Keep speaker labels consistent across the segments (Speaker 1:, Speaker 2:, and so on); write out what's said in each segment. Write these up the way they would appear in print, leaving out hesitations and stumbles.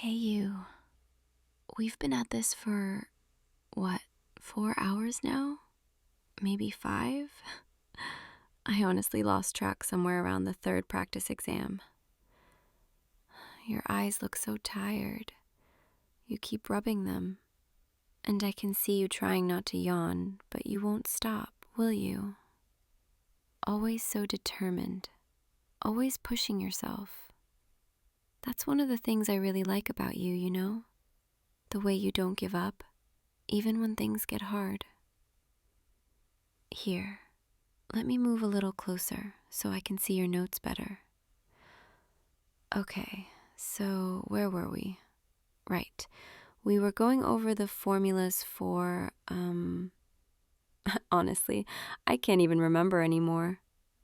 Speaker 1: Hey, you. We've been at this for, what, 4 hours now? Maybe 5? I honestly lost track somewhere around the third practice exam. Your eyes look so tired. You keep rubbing them. And I can see you trying not to yawn, but you won't stop, will you? Always so determined. Always pushing yourself. That's one of the things I really like about you, you know? The way you don't give up, even when things get hard. Here, let me move a little closer so I can see your notes better. Okay, so where were we? Right, we were going over the formulas for, honestly, I can't even remember anymore.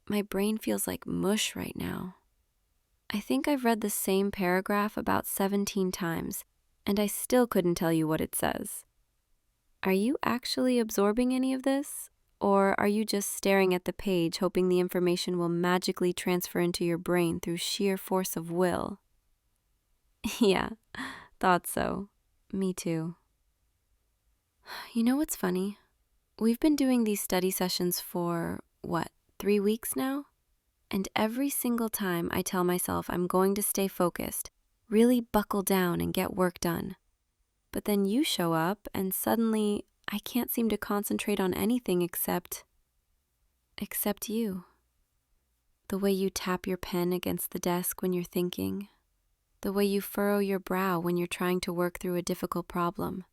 Speaker 1: My brain feels like mush right now. I think I've read the same paragraph about 17 times, and I still couldn't tell you what it says. Are you actually absorbing any of this? Or are you just staring at the page hoping the information will magically transfer into your brain through sheer force of will? Yeah, thought so. Me too. You know what's funny? We've been doing these study sessions for, 3 weeks now? And every single time I tell myself I'm going to stay focused, really buckle down and get work done. But then you show up and suddenly I can't seem to concentrate on anything except you. The way you tap your pen against the desk when you're thinking. The way you furrow your brow when you're trying to work through a difficult problem.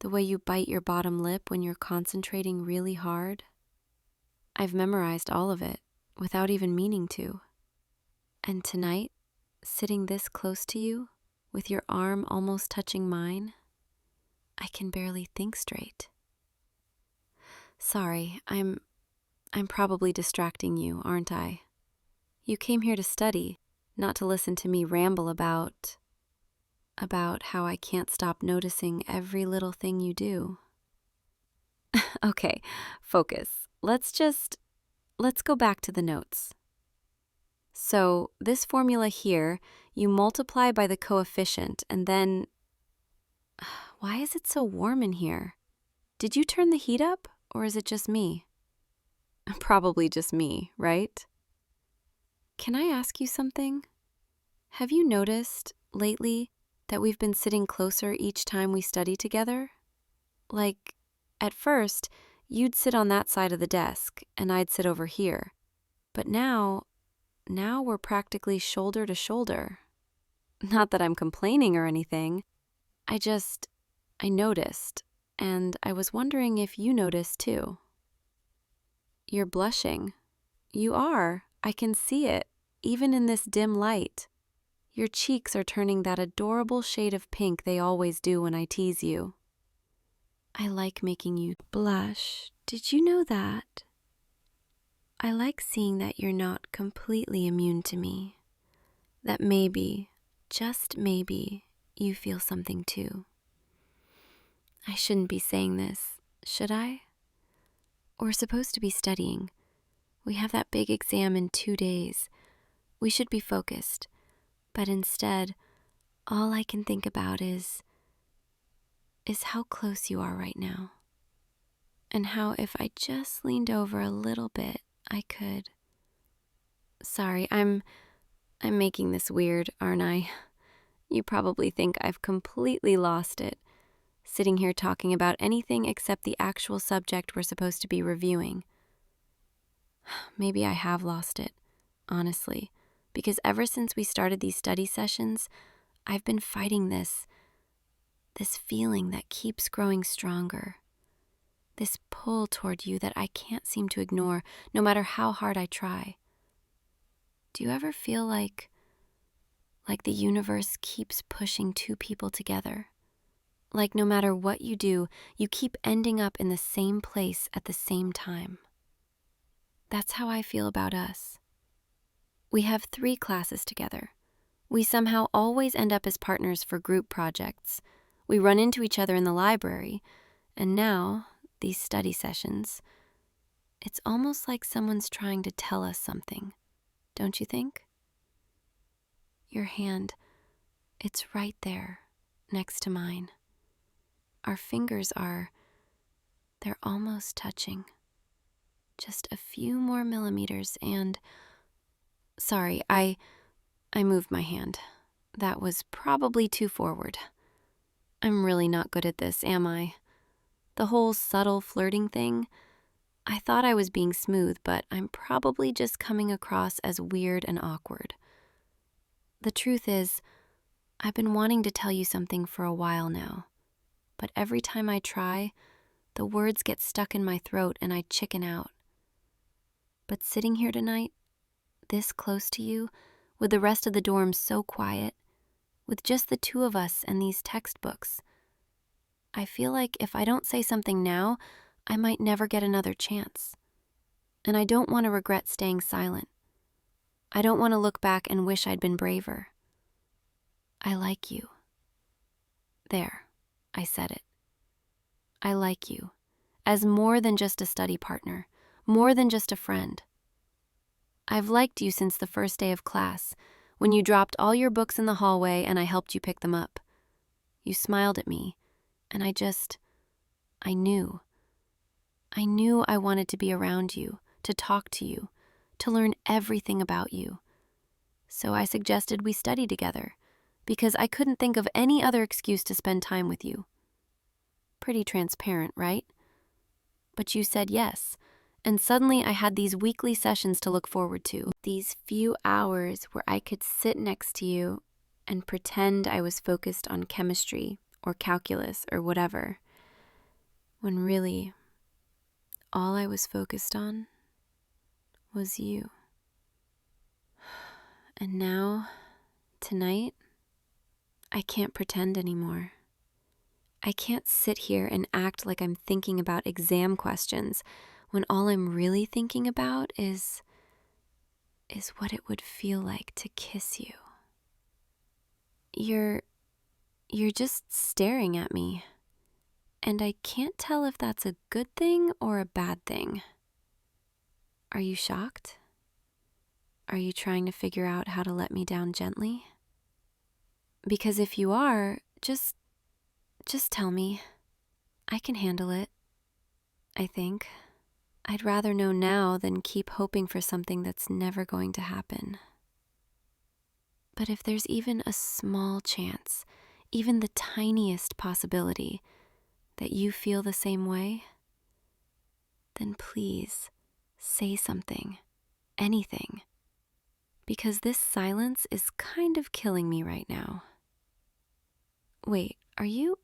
Speaker 1: The way you bite your bottom lip when you're concentrating really hard. I've memorized all of it without even meaning to. And tonight, sitting this close to you, with your arm almost touching mine, I can barely think straight. Sorry, I'm probably distracting you, aren't I? You came here to study, not to listen to me ramble about how I can't stop noticing every little thing you do. Okay, focus. Let's go back to the notes. So, this formula here, you multiply by the coefficient and then... Why is it so warm in here? Did you turn the heat up, or is it just me? Probably just me, right? Can I ask you something? Have you noticed, lately, that we've been sitting closer each time we study together? Like, at first, you'd sit on that side of the desk, and I'd sit over here. But now we're practically shoulder to shoulder. Not that I'm complaining or anything. I noticed, and I was wondering if you noticed too. You're blushing. You are. I can see it, even in this dim light. Your cheeks are turning that adorable shade of pink they always do when I tease you. I like making you blush. Did you know that? I like seeing that you're not completely immune to me. That maybe, just maybe, you feel something too. I shouldn't be saying this, should I? We're supposed to be studying. We have that big exam in 2 days. We should be focused. But instead, all I can think about is how close you are right now. And how if I just leaned over a little bit, I could... Sorry, I'm making this weird, aren't I? You probably think I've completely lost it, sitting here talking about anything except the actual subject we're supposed to be reviewing. Maybe I have lost it, honestly, because ever since we started these study sessions, I've been fighting this feeling that keeps growing stronger. This pull toward you that I can't seem to ignore, no matter how hard I try. Do you ever feel like the universe keeps pushing two people together? Like no matter what you do, you keep ending up in the same place at the same time. That's how I feel about us. We have 3 classes together. We somehow always end up as partners for group projects. We run into each other in the library, and now, these study sessions, it's almost like someone's trying to tell us something, don't you think? Your hand, It's right there, next to mine. Our fingers they're almost touching. Just a few more millimeters and... Sorry, I moved my hand. That was probably too forward. I'm really not good at this, am I? The whole subtle flirting thing, I thought I was being smooth, but I'm probably just coming across as weird and awkward. The truth is, I've been wanting to tell you something for a while now, but every time I try, the words get stuck in my throat and I chicken out. But sitting here tonight, this close to you, with the rest of the dorm so quiet, with just the two of us and these textbooks, I feel like if I don't say something now, I might never get another chance. And I don't want to regret staying silent. I don't want to look back and wish I'd been braver. I like you. There, I said it. I like you, as more than just a study partner, more than just a friend. I've liked you since the first day of class, when you dropped all your books in the hallway and I helped you pick them up. You smiled at me, and I knew. I knew I wanted to be around you, to talk to you, to learn everything about you. So I suggested we study together, because I couldn't think of any other excuse to spend time with you. Pretty transparent, right? But you said yes, and suddenly I had these weekly sessions to look forward to. These few hours where I could sit next to you and pretend I was focused on chemistry or calculus or whatever, when really, all I was focused on was you. And now, tonight, I can't pretend anymore. I can't sit here and act like I'm thinking about exam questions when all I'm really thinking about is what it would feel like to kiss you. You're just staring at me, and I can't tell if that's a good thing or a bad thing. Are you shocked? Are you trying to figure out how to let me down gently? Because if you are, just tell me. I can handle it, I think. I'd rather know now than keep hoping for something that's never going to happen. But if there's even a small chance, even the tiniest possibility, that you feel the same way, then please say something, anything. Because this silence is kind of killing me right now. Wait, are you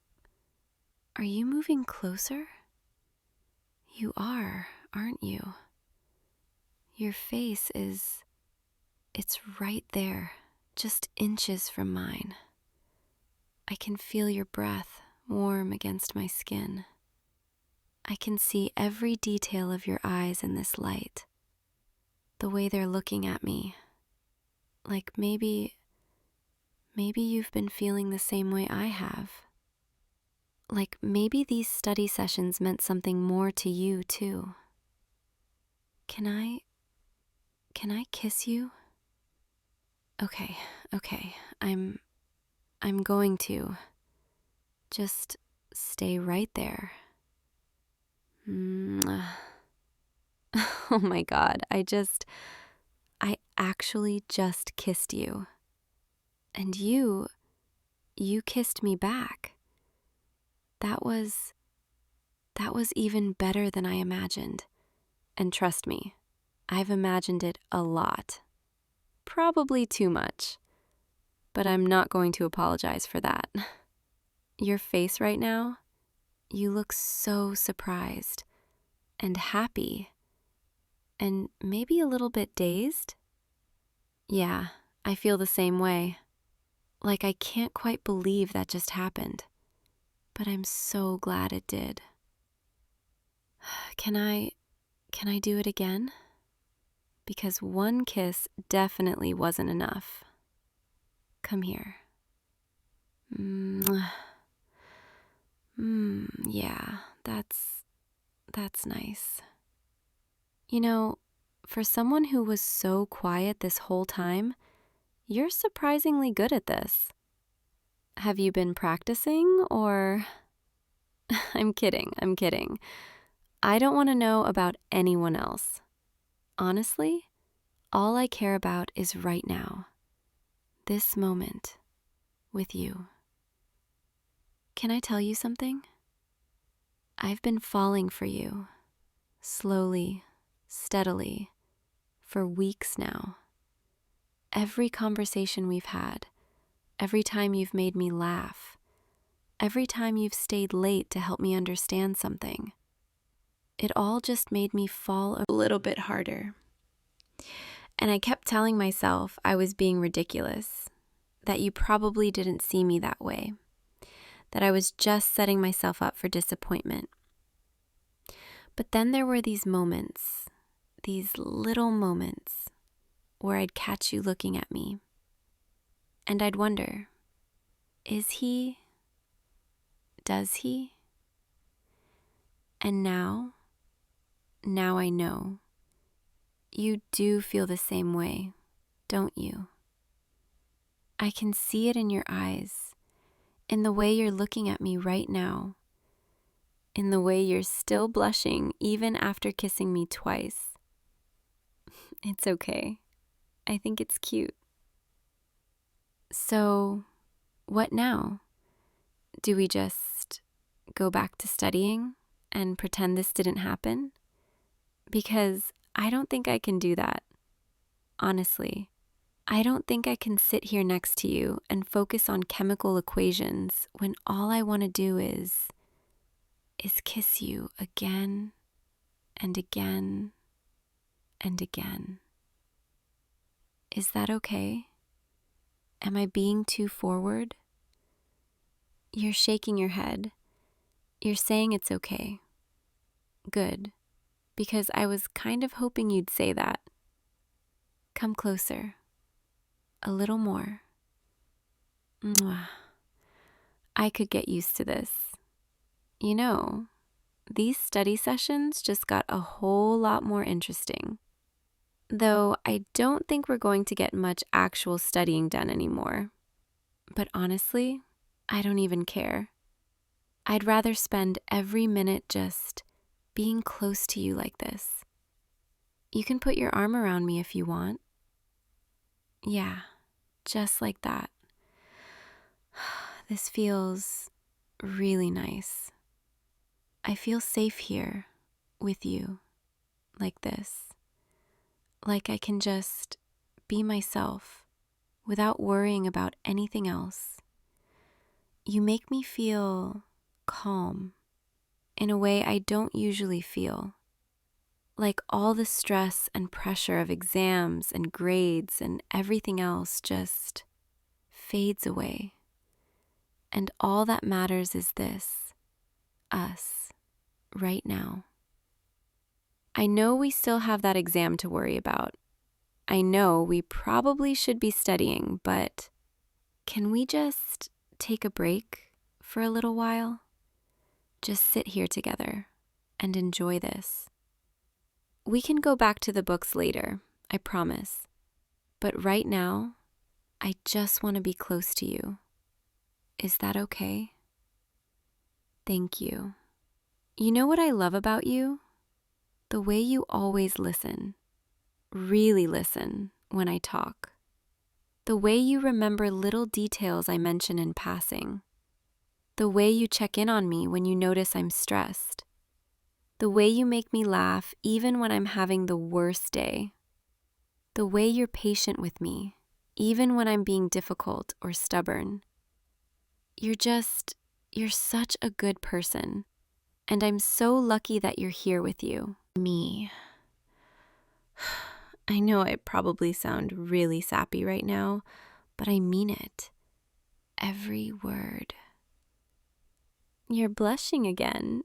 Speaker 1: moving closer? You are, aren't you? Your face it's right there, just inches from mine. I can feel your breath warm against my skin. I can see every detail of your eyes in this light. The way they're looking at me. Like maybe you've been feeling the same way I have. Like maybe these study sessions meant something more to you too. Can I kiss you? Okay. I'm going to. Just stay right there. Mwah. Oh my God, I actually just kissed you. And you kissed me back. That was even better than I imagined. And trust me, I've imagined it a lot. Probably too much. But I'm not going to apologize for that. Your face right now, you look so surprised and happy and maybe a little bit dazed. Yeah, I feel the same way. Like I can't quite believe that just happened. But I'm so glad it did. Can I do it again? Because one kiss definitely wasn't enough. Come here. Yeah, that's nice. You know, for someone who was so quiet this whole time, you're surprisingly good at this. Have you been practicing or... I'm kidding. I don't want to know about anyone else. Honestly, all I care about is right now. This moment with you. Can I tell you something? I've been falling for you, slowly, steadily, for weeks now. Every conversation we've had, every time you've made me laugh, every time you've stayed late to help me understand something, it all just made me fall a little bit harder. And I kept telling myself I was being ridiculous, that you probably didn't see me that way, that I was just setting myself up for disappointment. But then there were these moments, these little moments, where I'd catch you looking at me, and I'd wonder, is he? Does he? And now I know. You do feel the same way, don't you? I can see it in your eyes, in the way you're looking at me right now, in the way you're still blushing even after kissing me twice. It's okay. I think it's cute. So, what now? Do we just go back to studying and pretend this didn't happen? Because I don't think I can do that. Honestly, I don't think I can sit here next to you and focus on chemical equations when all I want to do is kiss you again and again and again. Is that okay? Am I being too forward? You're shaking your head. You're saying it's okay. Good, because I was kind of hoping you'd say that. Come closer. A little more. Mwah. I could get used to this. You know, these study sessions just got a whole lot more interesting. Though I don't think we're going to get much actual studying done anymore. But honestly, I don't even care. I'd rather spend every minute just being close to you like this. You can put your arm around me if you want. Yeah, just like that. This feels really nice. I feel safe here with you, like this. Like I can just be myself without worrying about anything else. You make me feel calm in a way I don't usually feel. Like all the stress and pressure of exams and grades and everything else just fades away. And all that matters is this, us, right now. I know we still have that exam to worry about. I know we probably should be studying, but can we just take a break for a little while? Just sit here together and enjoy this. We can go back to the books later, I promise. But right now, I just want to be close to you. Is that okay? Thank you. You know what I love about you? The way you always listen. Really listen when I talk. The way you remember little details I mention in passing. The way you check in on me when you notice I'm stressed. The way you make me laugh even when I'm having the worst day. The way you're patient with me, even when I'm being difficult or stubborn. You're such a good person, and I'm so lucky that you're here with you. Me. I know I probably sound really sappy right now, but I mean it. Every word. You're blushing again.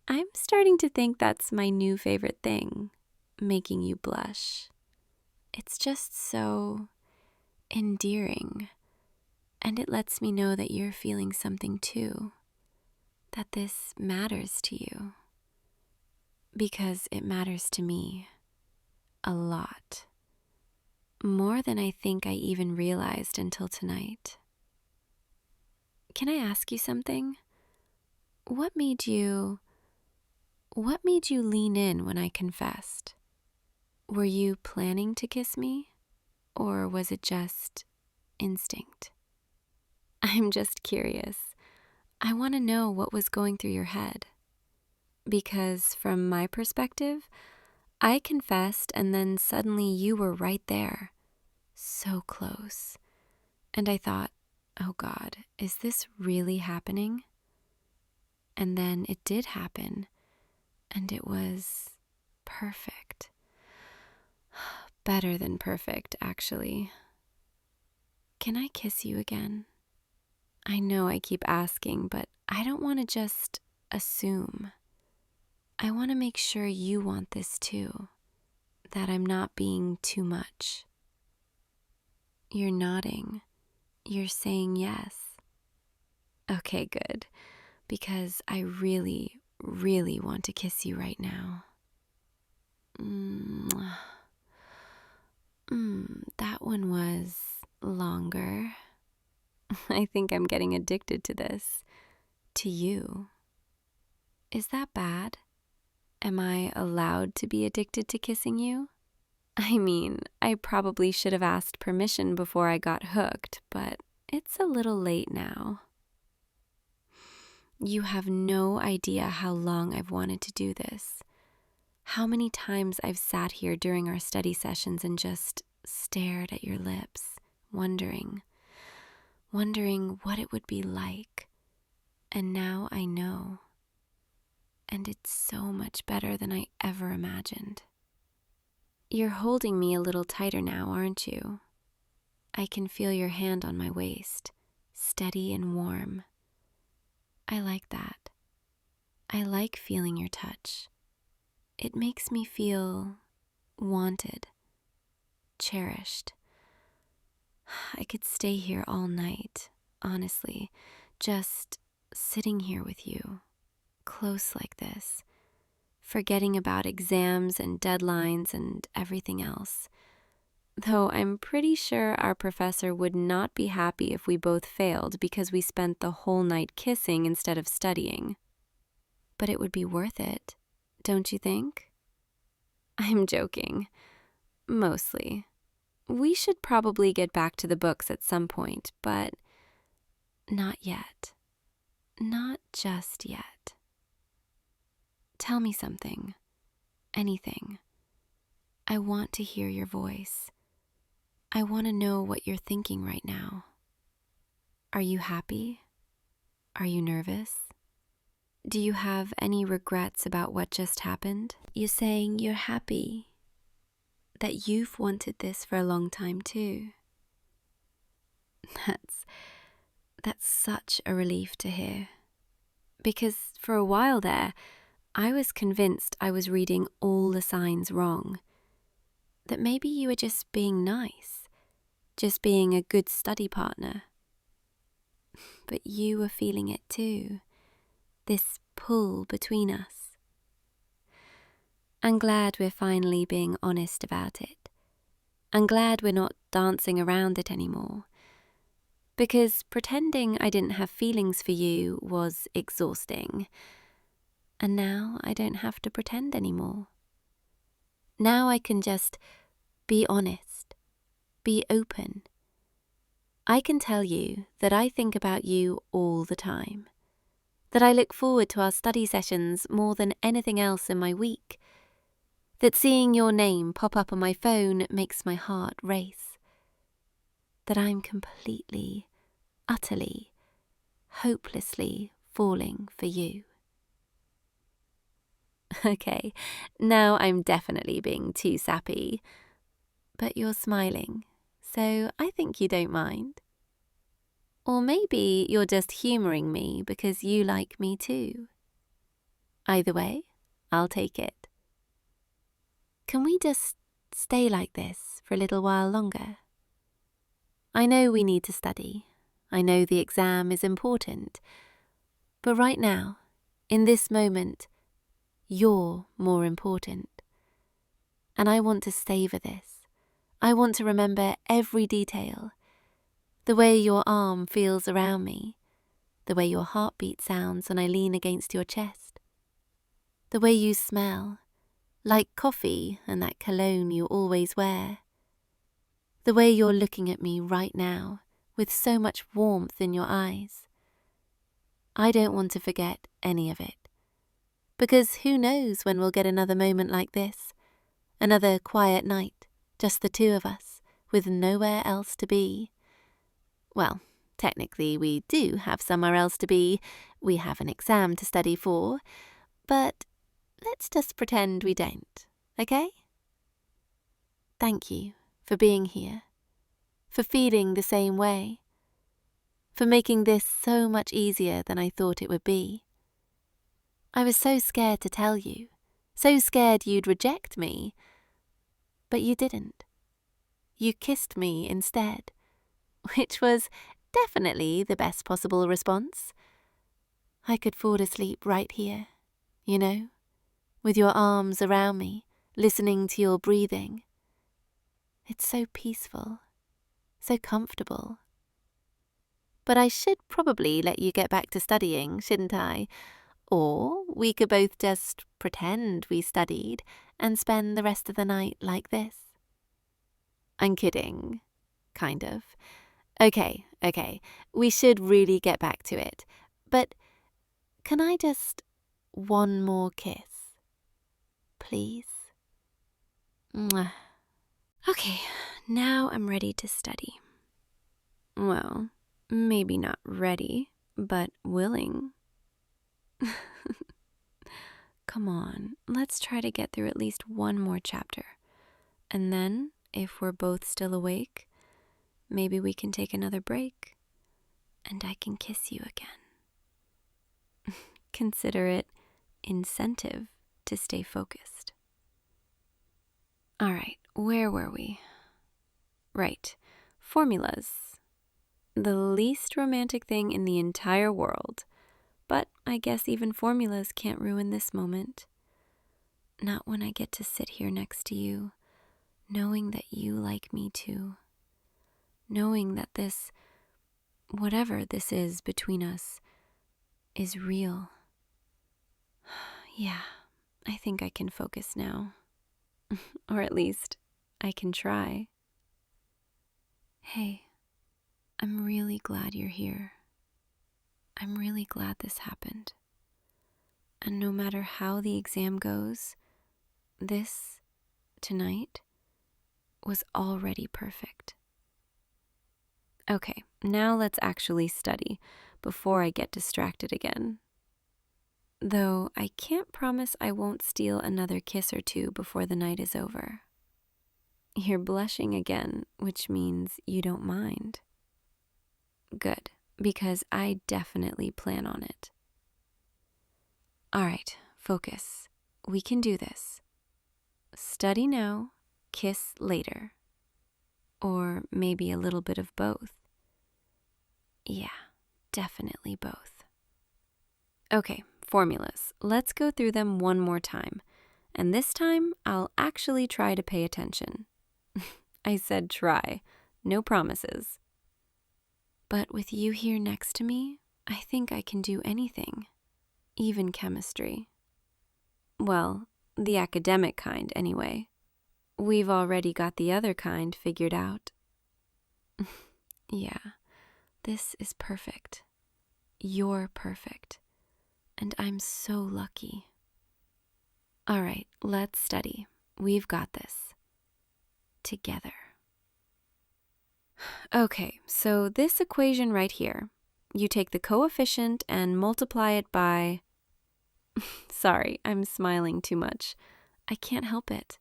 Speaker 1: I'm starting to think that's my new favorite thing, making you blush. It's just so endearing, and it lets me know that you're feeling something too, that this matters to you, because it matters to me a lot, more than I think I even realized until tonight. can I ask you something? What made you lean in when I confessed? Were you planning to kiss me, or was it just instinct? I'm just curious. I want to know what was going through your head. Because from my perspective, I confessed and then suddenly you were right there. So close. And I thought, oh God, is this really happening? And then it did happen. And it was perfect. Better than perfect, actually. Can I kiss you again? I know I keep asking, but I don't want to just assume. I want to make sure you want this too, that I'm not being too much. You're nodding. You're saying yes. Okay, good, because I really, really want to kiss you right now. That one was longer. I think I'm getting addicted to this. To you. Is that bad? Am I allowed to be addicted to kissing you? I mean, I probably should have asked permission before I got hooked, but it's a little late now. You have no idea how long I've wanted to do this. How many times I've sat here during our study sessions and just stared at your lips, wondering what it would be like. And now I know. And it's so much better than I ever imagined. You're holding me a little tighter now, aren't you? I can feel your hand on my waist, steady and warm. I like that. I like feeling your touch. It makes me feel wanted, cherished. I could stay here all night, honestly, just sitting here with you, close like this, forgetting about exams and deadlines and everything else. Though I'm pretty sure our professor would not be happy if we both failed because we spent the whole night kissing instead of studying. But it would be worth it, don't you think? I'm joking. Mostly. We should probably get back to the books at some point, but not yet. Not just yet. Tell me something. Anything. I want to hear your voice. I want to know what you're thinking right now. Are you happy? Are you nervous? Do you have any regrets about what just happened? You're saying you're happy, that you've wanted this for a long time too. That's such a relief to hear. Because for a while there, I was convinced I was reading all the signs wrong. That maybe you were just being nice, just being a good study partner. But you were feeling it too, this pull between us. I'm glad we're finally being honest about it. I'm glad we're not dancing around it anymore. Because pretending I didn't have feelings for you was exhausting. And now I don't have to pretend anymore. Now I can just be honest, be open. I can tell you that I think about you all the time, that I look forward to our study sessions more than anything else in my week, that seeing your name pop up on my phone makes my heart race, that I'm completely, utterly, hopelessly falling for you. Okay, now I'm definitely being too sappy, but you're smiling, so I think you don't mind. Or maybe you're just humouring me because you like me too. Either way, I'll take it. Can we just stay like this for a little while longer? I know we need to study. I know the exam is important. But right now, in this moment, you're more important. And I want to savour this. I want to remember every detail. The way your arm feels around me. the way your heartbeat sounds when I lean against your chest, the way you smell, like coffee and that cologne you always wear, the way you're looking at me right now with so much warmth in your eyes. I don't want to forget any of it, because who knows when we'll get another moment like this, another quiet night, just the two of us, with nowhere else to be. Well, technically we do have somewhere else to be. We have an exam to study for, but let's just pretend we don't, okay? Thank you for being here, for feeling the same way, for making this so much easier than I thought it would be. I was so scared to tell you, so scared you'd reject me, but you didn't. You kissed me instead, which was definitely the best possible response. I could fall asleep right here, you know, with your arms around me, listening to your breathing. It's so peaceful, so comfortable. But I should probably let you get back to studying, shouldn't I? Or we could both just pretend we studied and spend the rest of the night like this. I'm kidding. Kind of. Okay, we should really get back to it. But can I just one more kiss? Please? Mwah. Okay, now I'm ready to study. Well, maybe not ready, but willing. Come on, let's try to get through at least one more chapter. And then, if we're both still awake, maybe we can take another break, and I can kiss you again. Consider it incentive to stay focused. All right, where were we? Right, formulas. The least romantic thing in the entire world. But I guess even formulas can't ruin this moment. Not when I get to sit here next to you, knowing that you like me too. Knowing that this, whatever this is between us, is real. Yeah, I think I can focus now. Or at least, I can try. Hey, I'm really glad you're here. I'm really glad this happened. And no matter how the exam goes, this, tonight, was already perfect. Okay, now let's actually study before I get distracted again. Though I can't promise I won't steal another kiss or two before the night is over. You're blushing again, which means you don't mind. Good, because I definitely plan on it. All right, focus. We can do this. Study now, kiss later. Or maybe a little bit of both. Yeah, definitely both. Okay, formulas. Let's go through them one more time. And this time, I'll actually try to pay attention. I said try, no promises. But with you here next to me, I think I can do anything, even chemistry. Well, the academic kind anyway. We've already got the other kind figured out. Yeah, this is perfect. You're perfect. And I'm so lucky. All right, let's study. We've got this. Together. Okay, so this equation right here, you take the coefficient and multiply it by... Sorry, I'm smiling too much. I can't help it.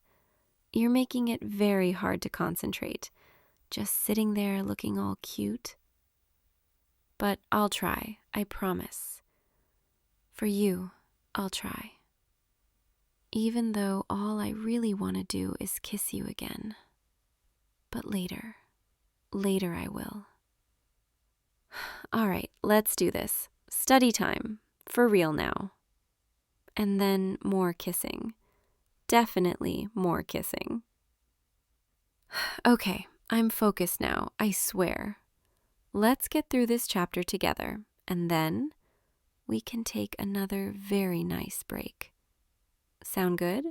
Speaker 1: You're making it very hard to concentrate, just sitting there looking all cute. But I'll try, I promise. For you, I'll try. Even though all I really want to do is kiss you again. But later I will. All right, let's do this. Study time, for real now. And then more kissing. Definitely more kissing. Okay, I'm focused now, I swear. Let's get through this chapter together, and then we can take another very nice break. Sound good?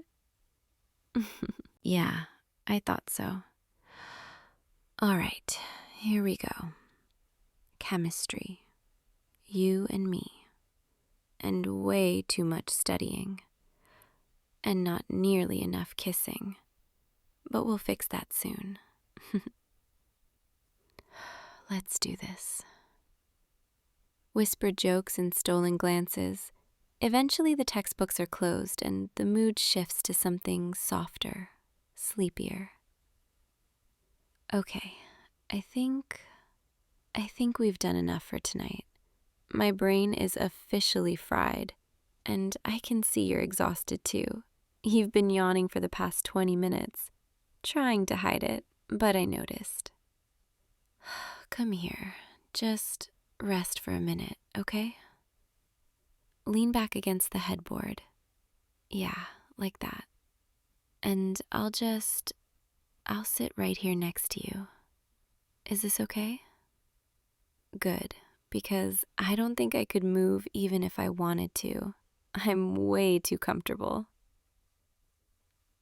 Speaker 1: Yeah, I thought so. All right, here we go. Chemistry. You and me. And way too much studying. And not nearly enough kissing. But we'll fix that soon. Let's do this. Whispered jokes and stolen glances. Eventually the textbooks are closed and the mood shifts to something softer, sleepier. Okay, I think we've done enough for tonight. My brain is officially fried, and I can see you're exhausted too. You've been yawning for the past 20 minutes, trying to hide it, but I noticed. Come here, just rest for a minute, okay? Lean back against the headboard. Yeah, like that. And I'll sit right here next to you. Is this okay? Good, because I don't think I could move even if I wanted to. I'm way too comfortable.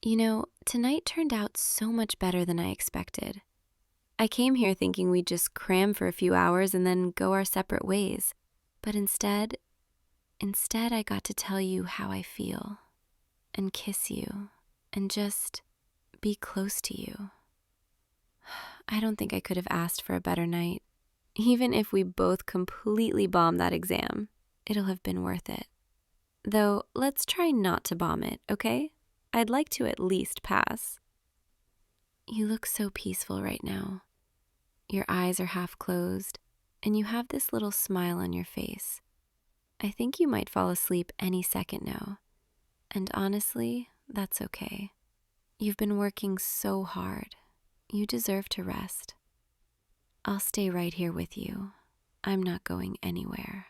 Speaker 1: You know, tonight turned out so much better than I expected. I came here thinking we'd just cram for a few hours and then go our separate ways. But instead I got to tell you how I feel, and kiss you, and just be close to you. I don't think I could have asked for a better night. Even if we both completely bomb that exam, it'll have been worth it. Though, let's try not to bomb it, okay? I'd like to at least pass. You look so peaceful right now. Your eyes are half closed, and you have this little smile on your face. I think you might fall asleep any second now. And honestly, that's okay. You've been working so hard. You deserve to rest. I'll stay right here with you. I'm not going anywhere.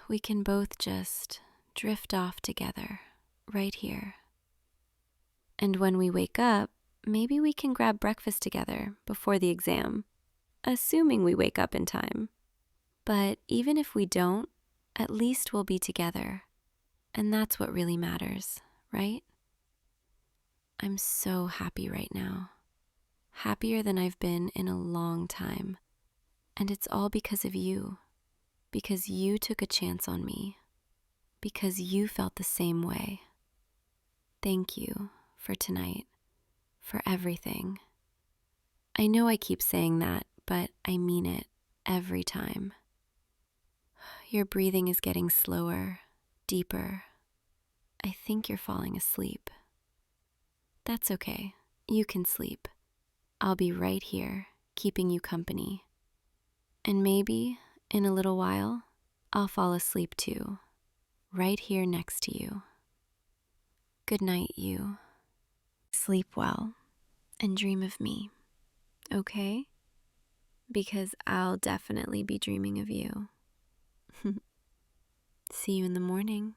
Speaker 1: We can both just drift off together, right here. And when we wake up, maybe we can grab breakfast together before the exam, assuming we wake up in time. But even if we don't, at least we'll be together. And that's what really matters, right? I'm so happy right now. Happier than I've been in a long time. And it's all because of you. Because you took a chance on me. Because you felt the same way. Thank you for tonight. For everything. I know I keep saying that, but I mean it every time. Your breathing is getting slower, deeper. I think you're falling asleep. That's okay. You can sleep. I'll be right here, keeping you company. And maybe, in a little while, I'll fall asleep too, right here next to you. Good night, you. Sleep well, and dream of me, okay? Because I'll definitely be dreaming of you. See you in the morning,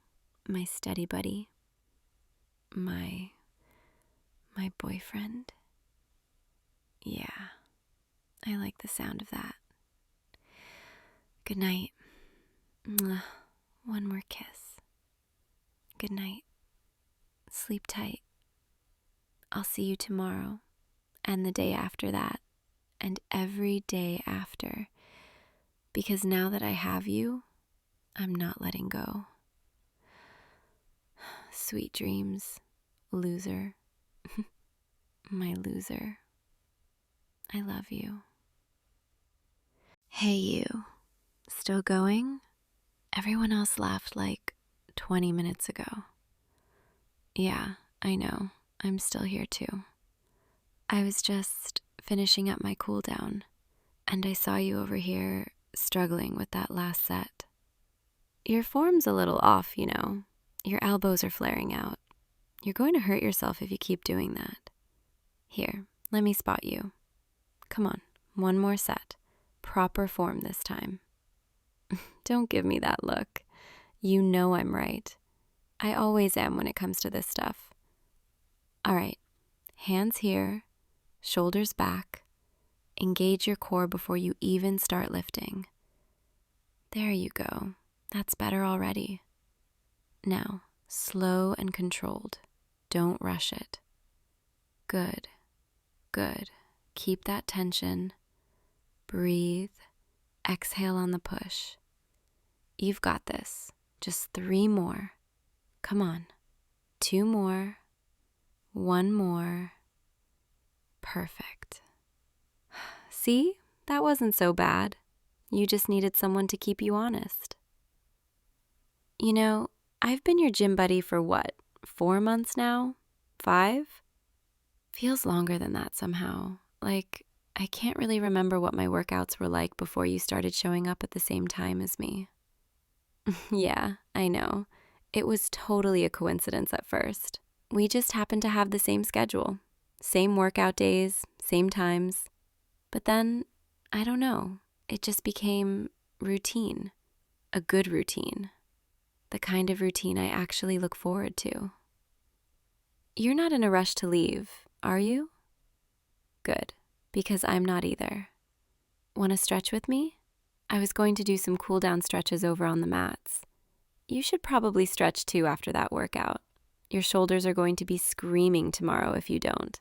Speaker 1: my study buddy. My boyfriend. Yeah, I like the sound of that. Good night. Mwah. One more kiss. Good night. Sleep tight. I'll see you tomorrow, and the day after that, and every day after. Because now that I have you, I'm not letting go. Sweet dreams, loser. My loser. I love you. Hey, you. Still going? Everyone else left like 20 minutes ago. Yeah, I know. I'm still here too. I was just finishing up my cool down, and I saw you over here struggling with that last set. Your form's a little off, you know. Your elbows are flaring out. You're going to hurt yourself if you keep doing that. Here, let me spot you. Come on, one more set. Proper form this time. Don't give me that look. You know I'm right. I always am when it comes to this stuff. All right, hands here, shoulders back. Engage your core before you even start lifting. There you go. That's better already. Now, slow and controlled. Don't rush it. Good, good. Keep that tension. Breathe. Exhale on the push. You've got this. Just 3 more. Come on. 2 more. 1 more. Perfect. See? That wasn't so bad. You just needed someone to keep you honest. You know, I've been your gym buddy for what, 4 months now? 5? Feels longer than that somehow. Like, I can't really remember what my workouts were like before you started showing up at the same time as me. Yeah, I know. It was totally a coincidence at first. We just happened to have the same schedule. Same workout days, same times. But then, I don't know, it just became routine. A good routine. The kind of routine I actually look forward to. You're not in a rush to leave, are you? Good, because I'm not either. Want to stretch with me? I was going to do some cool down stretches over on the mats. You should probably stretch too after that workout. Your shoulders are going to be screaming tomorrow if you don't.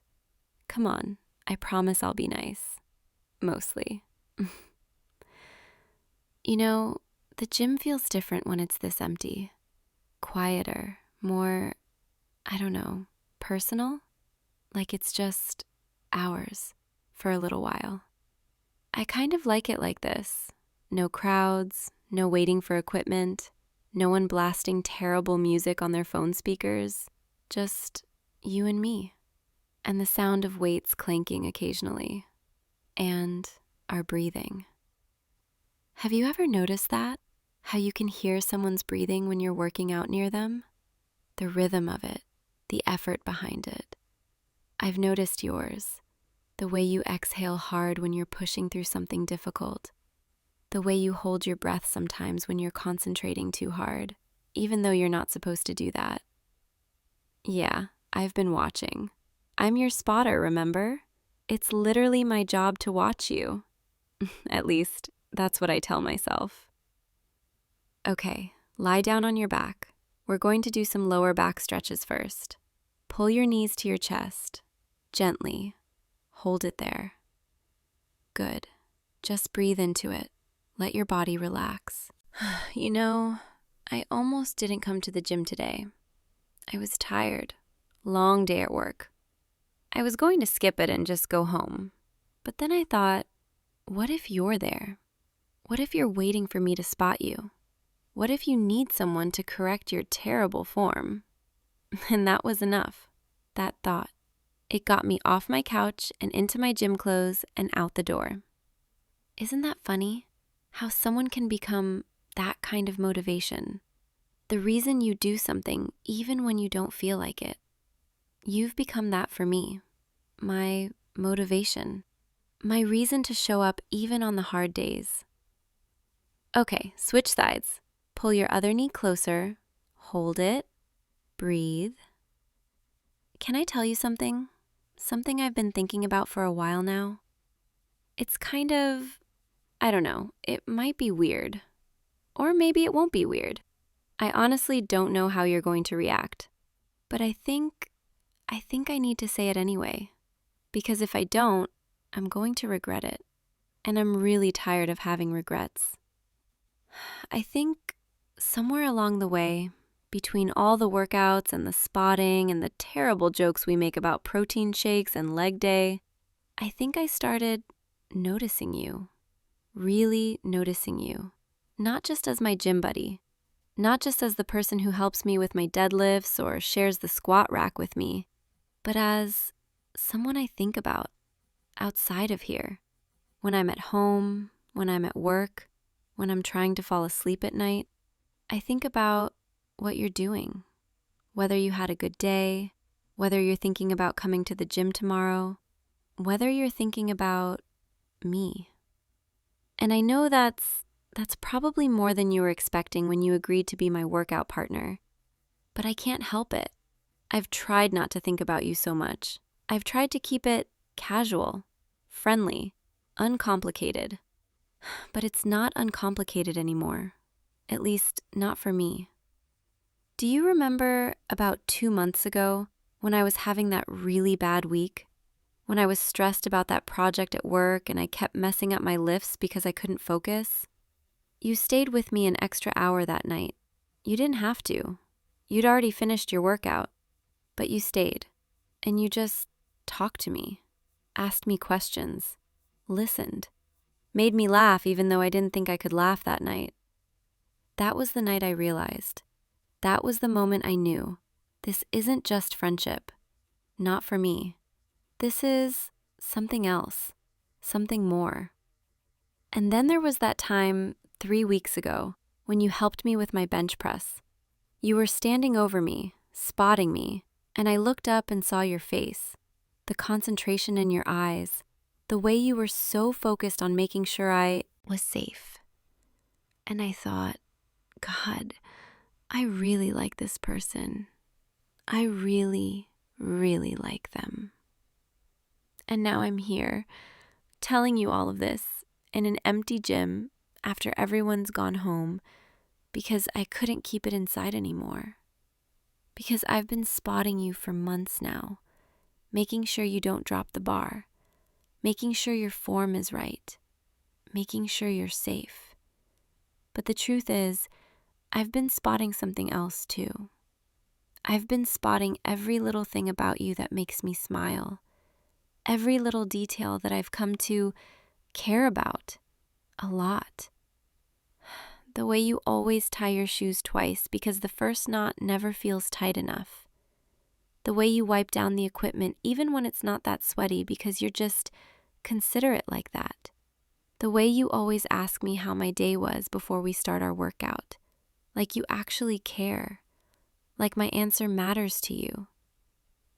Speaker 1: Come on, I promise I'll be nice. Mostly. You know, the gym feels different when it's this empty. Quieter, more, I don't know, personal? Like it's just ours for a little while. I kind of like it like this. No crowds, no waiting for equipment, no one blasting terrible music on their phone speakers, just you and me, and the sound of weights clanking occasionally, and our breathing. Have you ever noticed that? How you can hear someone's breathing when you're working out near them? The rhythm of it, the effort behind it. I've noticed yours, the way you exhale hard when you're pushing through something difficult, the way you hold your breath sometimes when you're concentrating too hard, even though you're not supposed to do that. Yeah, I've been watching. I'm your spotter, remember? It's literally my job to watch you. At least, that's what I tell myself. Okay, lie down on your back. We're going to do some lower back stretches first. Pull your knees to your chest. Gently. Hold it there. Good. Just breathe into it. Let your body relax. You know, I almost didn't come to the gym today. I was tired. Long day at work. I was going to skip it and just go home. But then I thought, what if you're there? What if you're waiting for me to spot you? What if you need someone to correct your terrible form? And that was enough. That thought. It got me off my couch and into my gym clothes and out the door. Isn't that funny? How someone can become that kind of motivation. The reason you do something even when you don't feel like it. You've become that for me. My motivation. My reason to show up even on the hard days. Okay, switch sides. Pull your other knee closer. Hold it. Breathe. Can I tell you something? Something I've been thinking about for a while now. It's kind of, I don't know, it might be weird. Or maybe it won't be weird. I honestly don't know how you're going to react. But I think I need to say it anyway. Because if I don't, I'm going to regret it. And I'm really tired of having regrets. I think somewhere along the way, between all the workouts and the spotting and the terrible jokes we make about protein shakes and leg day, I think I started noticing you. Really noticing you. Not just as my gym buddy. Not just as the person who helps me with my deadlifts or shares the squat rack with me, but as someone I think about outside of here. When I'm at home, when I'm at work, when I'm trying to fall asleep at night, I think about what you're doing. Whether you had a good day, whether you're thinking about coming to the gym tomorrow, whether you're thinking about me. And I know that's probably more than you were expecting when you agreed to be my workout partner. But I can't help it. I've tried not to think about you so much. I've tried to keep it casual, friendly, uncomplicated. But it's not uncomplicated anymore. At least, not for me. Do you remember about 2 months ago when I was having that really bad week? When I was stressed about that project at work and I kept messing up my lifts because I couldn't focus? You stayed with me an extra hour that night. You didn't have to. You'd already finished your workout. But you stayed. And you just talked to me, asked me questions, listened, made me laugh even though I didn't think I could laugh that night. That was the night I realized. That was the moment I knew. This isn't just friendship. Not for me. This is something else. Something more. And then there was that time 3 weeks ago when you helped me with my bench press. You were standing over me, spotting me, and I looked up and saw your face, the concentration in your eyes, the way you were so focused on making sure I was safe. And I thought, God, I really like this person. I really, really like them. And now I'm here, telling you all of this in an empty gym after everyone's gone home because I couldn't keep it inside anymore. Because I've been spotting you for months now, making sure you don't drop the bar, making sure your form is right, making sure you're safe. But the truth is, I've been spotting something else too. I've been spotting every little thing about you that makes me smile, every little detail that I've come to care about a lot. The way you always tie your shoes twice because the first knot never feels tight enough. The way you wipe down the equipment even when it's not that sweaty because you're just considerate like that. The way you always ask me how my day was before we start our workout. Like you actually care. Like my answer matters to you.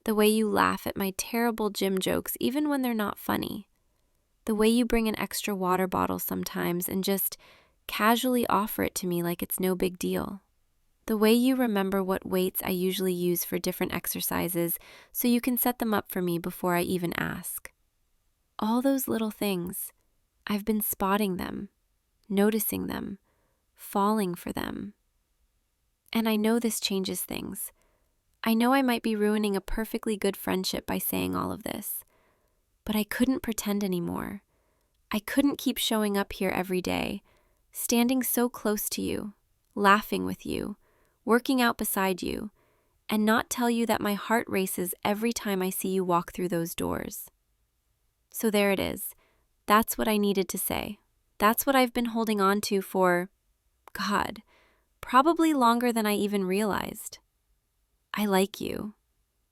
Speaker 1: The way you laugh at my terrible gym jokes even when they're not funny. The way you bring an extra water bottle sometimes and just casually offer it to me like it's no big deal. The way you remember what weights I usually use for different exercises so you can set them up for me before I even ask. All those little things, I've been spotting them, noticing them, falling for them. And I know this changes things. I know I might be ruining a perfectly good friendship by saying all of this, but I couldn't pretend anymore. I couldn't keep showing up here every day, standing so close to you, laughing with you, working out beside you, and not tell you that my heart races every time I see you walk through those doors. So there it is. That's what I needed to say. That's what I've been holding on to for, God, probably longer than I even realized. I like you.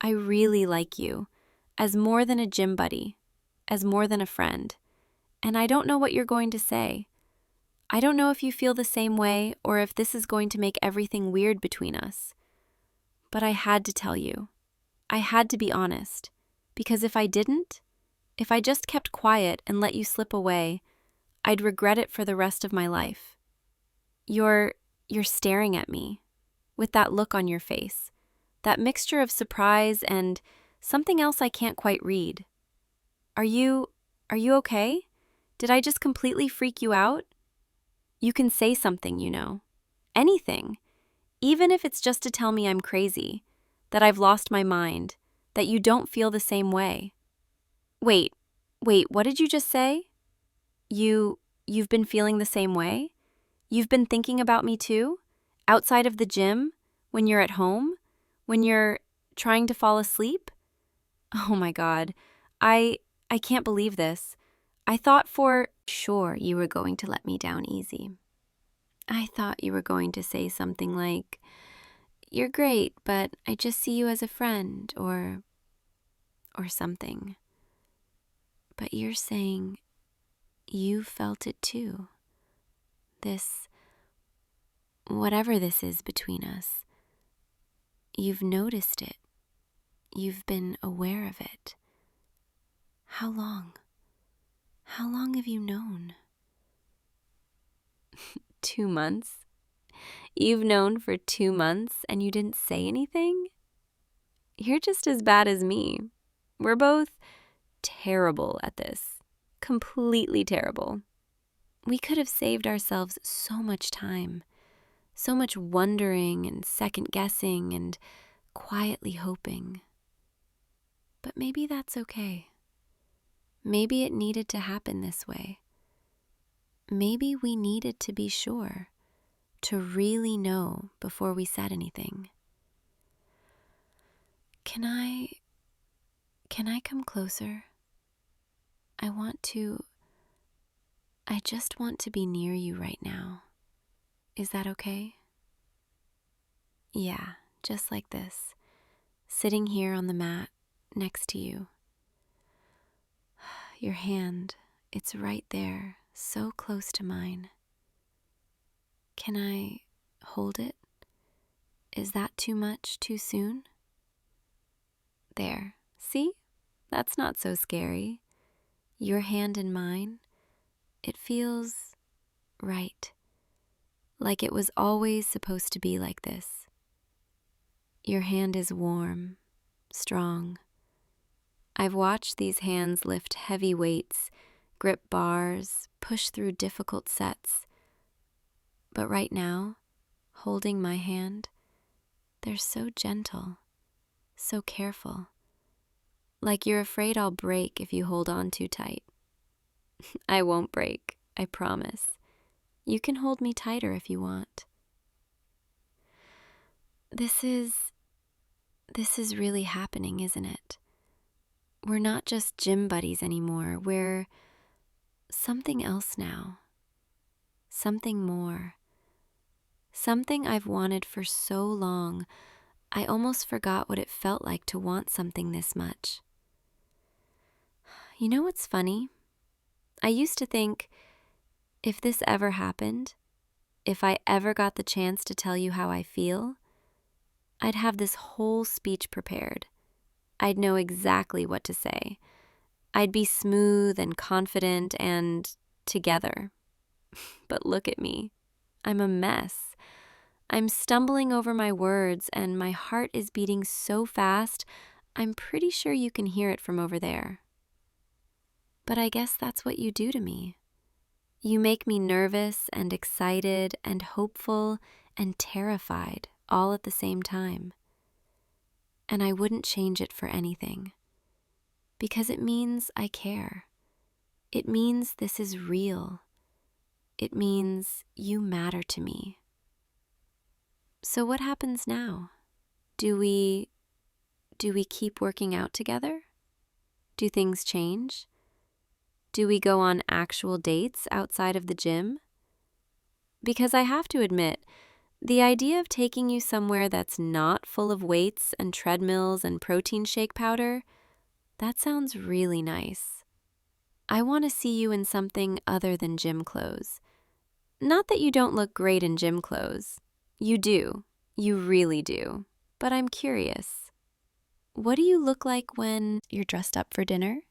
Speaker 1: I really like you, as more than a gym buddy, as more than a friend. And I don't know what you're going to say. I don't know if you feel the same way or if this is going to make everything weird between us. But I had to tell you. I had to be honest. Because if I didn't, if I just kept quiet and let you slip away, I'd regret it for the rest of my life. You're staring at me with that look on your face, that mixture of surprise and something else I can't quite read. Are you okay? Did I just completely freak you out? You can say something, you know. Anything. Even if it's just to tell me I'm crazy, that I've lost my mind, that you don't feel the same way. Wait, what did you just say? You've been feeling the same way? You've been thinking about me too? Outside of the gym? When you're at home? When you're trying to fall asleep? Oh my God. I can't believe this. I thought for sure you were going to let me down easy. I thought you were going to say something like, "You're great, but I just see you as a friend," or something. But you're saying you felt it too. This, whatever this is between us, you've noticed it. You've been aware of it. How long? How long have you known? 2 months? You've known for 2 months and you didn't say anything? You're just as bad as me. We're both terrible at this. Completely terrible. We could have saved ourselves so much time, so much wondering and second guessing and quietly hoping. But maybe that's okay. Maybe it needed to happen this way. Maybe we needed to be sure, to really know before we said anything. Can I come closer? I just want to be near you right now. Is that okay? Yeah, just like this, sitting here on the mat next to you. Your hand, it's right there, so close to mine. Can I hold it? Is that too much, too soon? There, see? That's not so scary. Your hand in mine, it feels right, like it was always supposed to be like this. Your hand is warm, strong. I've watched these hands lift heavy weights, grip bars, push through difficult sets. But right now, holding my hand, they're so gentle, so careful. Like you're afraid I'll break if you hold on too tight. I won't break, I promise. You can hold me tighter if you want. This is really happening, isn't it? We're not just gym buddies anymore. We're something else now. Something more. Something I've wanted for so long, I almost forgot what it felt like to want something this much. You know what's funny? I used to think, if this ever happened, if I ever got the chance to tell you how I feel, I'd have this whole speech prepared. I'd know exactly what to say. I'd be smooth and confident and together. But look at me. I'm a mess. I'm stumbling over my words and my heart is beating so fast, I'm pretty sure you can hear it from over there. But I guess that's what you do to me. You make me nervous and excited and hopeful and terrified all at the same time. And I wouldn't change it for anything. Because it means I care. It means this is real. It means you matter to me. So what happens now? Do we keep working out together? Do things change? Do we go on actual dates outside of the gym? Because I have to admit, the idea of taking you somewhere that's not full of weights and treadmills and protein shake powder, that sounds really nice. I want to see you in something other than gym clothes. Not that you don't look great in gym clothes. You do. You really do. But I'm curious. What do you look like when you're dressed up for dinner?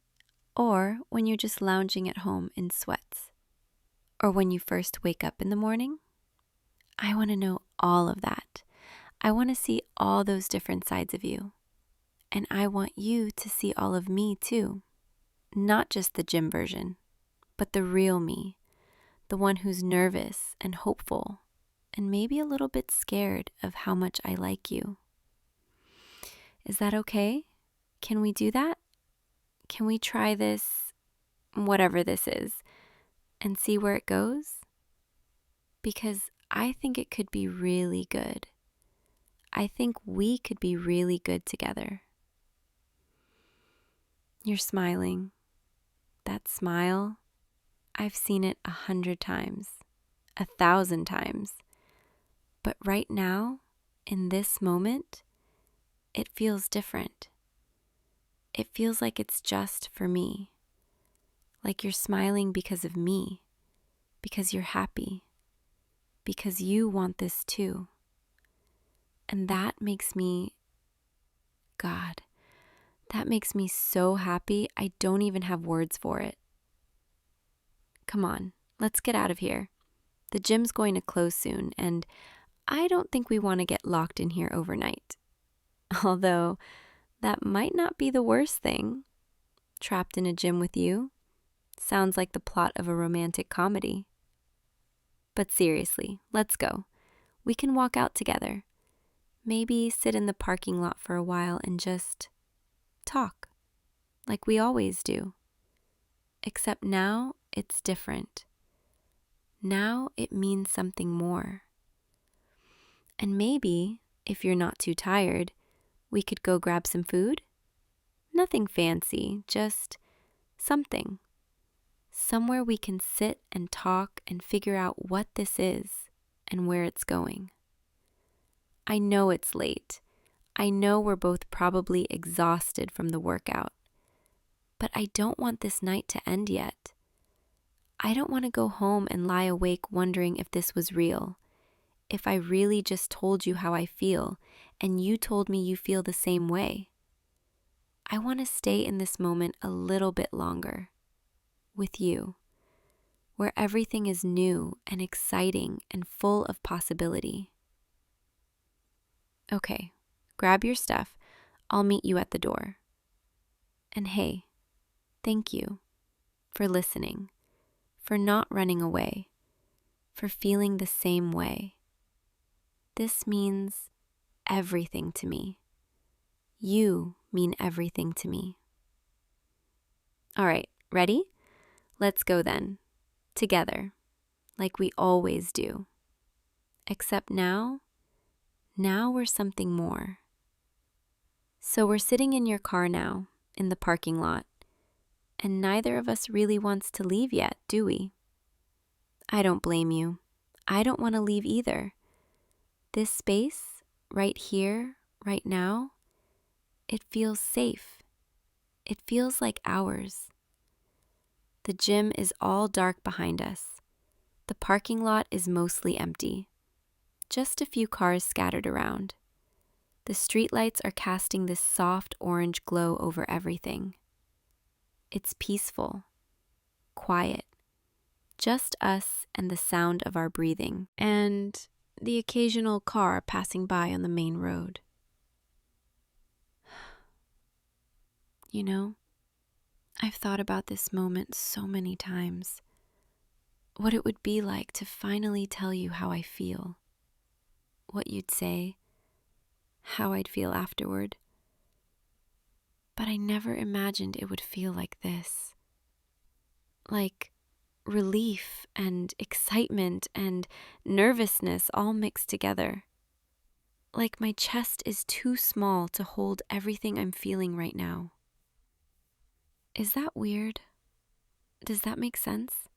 Speaker 1: Or when you're just lounging at home in sweats? Or when you first wake up in the morning? I want to know all of that. I want to see all those different sides of you. And I want you to see all of me too. Not just the gym version, but the real me. The one who's nervous and hopeful and maybe a little bit scared of how much I like you. Is that okay? Can we do that? Can we try this, whatever this is, and see where it goes? Because I think it could be really good. I think we could be really good together. You're smiling. That smile, I've seen it 100 times, 1,000 times. But right now, in this moment, it feels different. It feels like it's just for me. Like you're smiling because of me, because you're happy, because you want this too. And that makes me, God, that makes me so happy I don't even have words for it. Come on, let's get out of here. The gym's going to close soon, and I don't think we want to get locked in here overnight. Although, that might not be the worst thing. Trapped in a gym with you. Sounds like the plot of a romantic comedy. But seriously, let's go. We can walk out together. Maybe sit in the parking lot for a while and just talk, like we always do. Except now it's different. Now it means something more. And maybe, if you're not too tired, we could go grab some food? Nothing fancy, just something. Somewhere we can sit and talk and figure out what this is and where it's going. I know it's late. I know we're both probably exhausted from the workout. But I don't want this night to end yet. I don't want to go home and lie awake wondering if this was real. If I really just told you how I feel and you told me you feel the same way. I want to stay in this moment a little bit longer. With you. Where everything is new and exciting and full of possibility. Okay, grab your stuff. I'll meet you at the door. And hey, thank you for listening, for not running away, for feeling the same way. This means everything to me. You mean everything to me. All right, ready? Let's go then, together, like we always do. Except now we're something more. So we're sitting in your car now, in the parking lot, and neither of us really wants to leave yet, do we? I don't blame you. I don't want to leave either. This space, right here, right now, it feels safe. It feels like ours. The gym is all dark behind us. The parking lot is mostly empty. Just a few cars scattered around. The streetlights are casting this soft orange glow over everything. It's peaceful, quiet, just us and the sound of our breathing, and the occasional car passing by on the main road. You know, I've thought about this moment so many times. What it would be like to finally tell you how I feel. What you'd say, how I'd feel afterward. But I never imagined it would feel like this. Like relief and excitement and nervousness all mixed together. Like my chest is too small to hold everything I'm feeling right now. Is that weird? Does that make sense?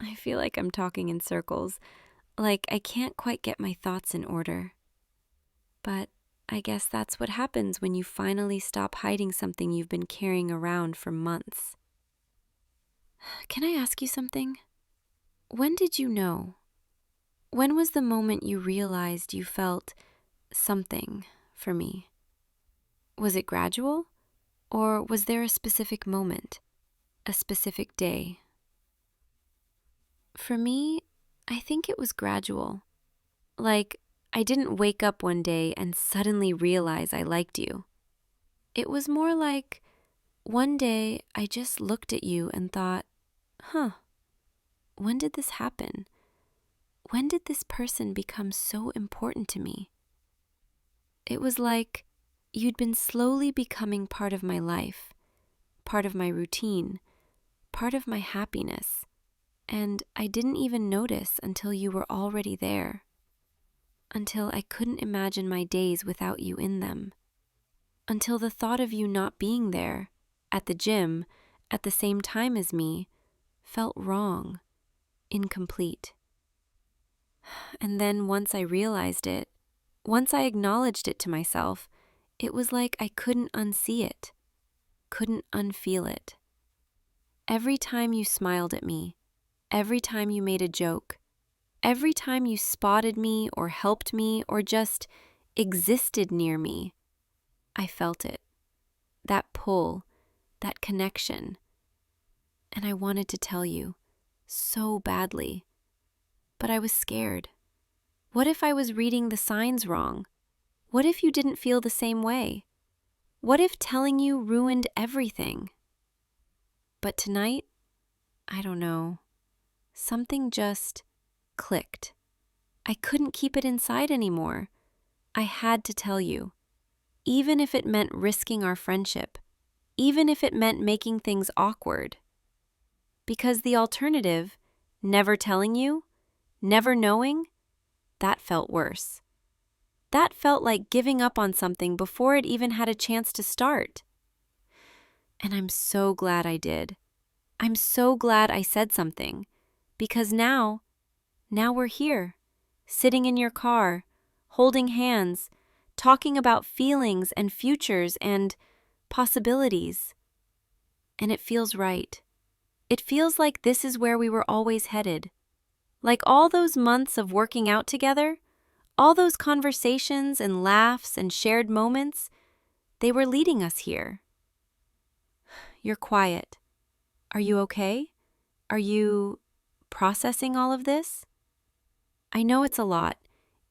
Speaker 1: I feel like I'm talking in circles, like I can't quite get my thoughts in order. But I guess that's what happens when you finally stop hiding something you've been carrying around for months. Can I ask you something? When did you know? When was the moment you realized you felt something for me? Was it gradual? Or was there a specific moment, a specific day? For me, I think it was gradual. Like, I didn't wake up one day and suddenly realize I liked you. It was more like, one day I just looked at you and thought, when did this happen? When did this person become so important to me? It was like you'd been slowly becoming part of my life, part of my routine, part of my happiness, and I didn't even notice until you were already there, until I couldn't imagine my days without you in them, until the thought of you not being there, at the gym, at the same time as me, felt wrong, incomplete. And then once I realized it, once I acknowledged it to myself, it was like I couldn't unsee it, couldn't unfeel it. Every time you smiled at me, every time you made a joke, every time you spotted me or helped me or just existed near me, I felt it. That pull, that connection. And I wanted to tell you, so badly. But I was scared. What if I was reading the signs wrong? What if you didn't feel the same way? What if telling you ruined everything? But tonight, I don't know. something just clicked. I couldn't keep it inside anymore. I had to tell you, even if it meant risking our friendship, even if it meant making things awkward. Because the alternative, never telling you, never knowing, that felt worse. That felt like giving up on something before it even had a chance to start. And I'm so glad I did. I'm so glad I said something. Because now we're here, sitting in your car, holding hands, talking about feelings and futures and possibilities. And it feels right. It feels like this is where we were always headed. Like all those months of working out together, all those conversations and laughs and shared moments, they were leading us here. You're quiet. Are you okay? Are you processing all of this? I know it's a lot.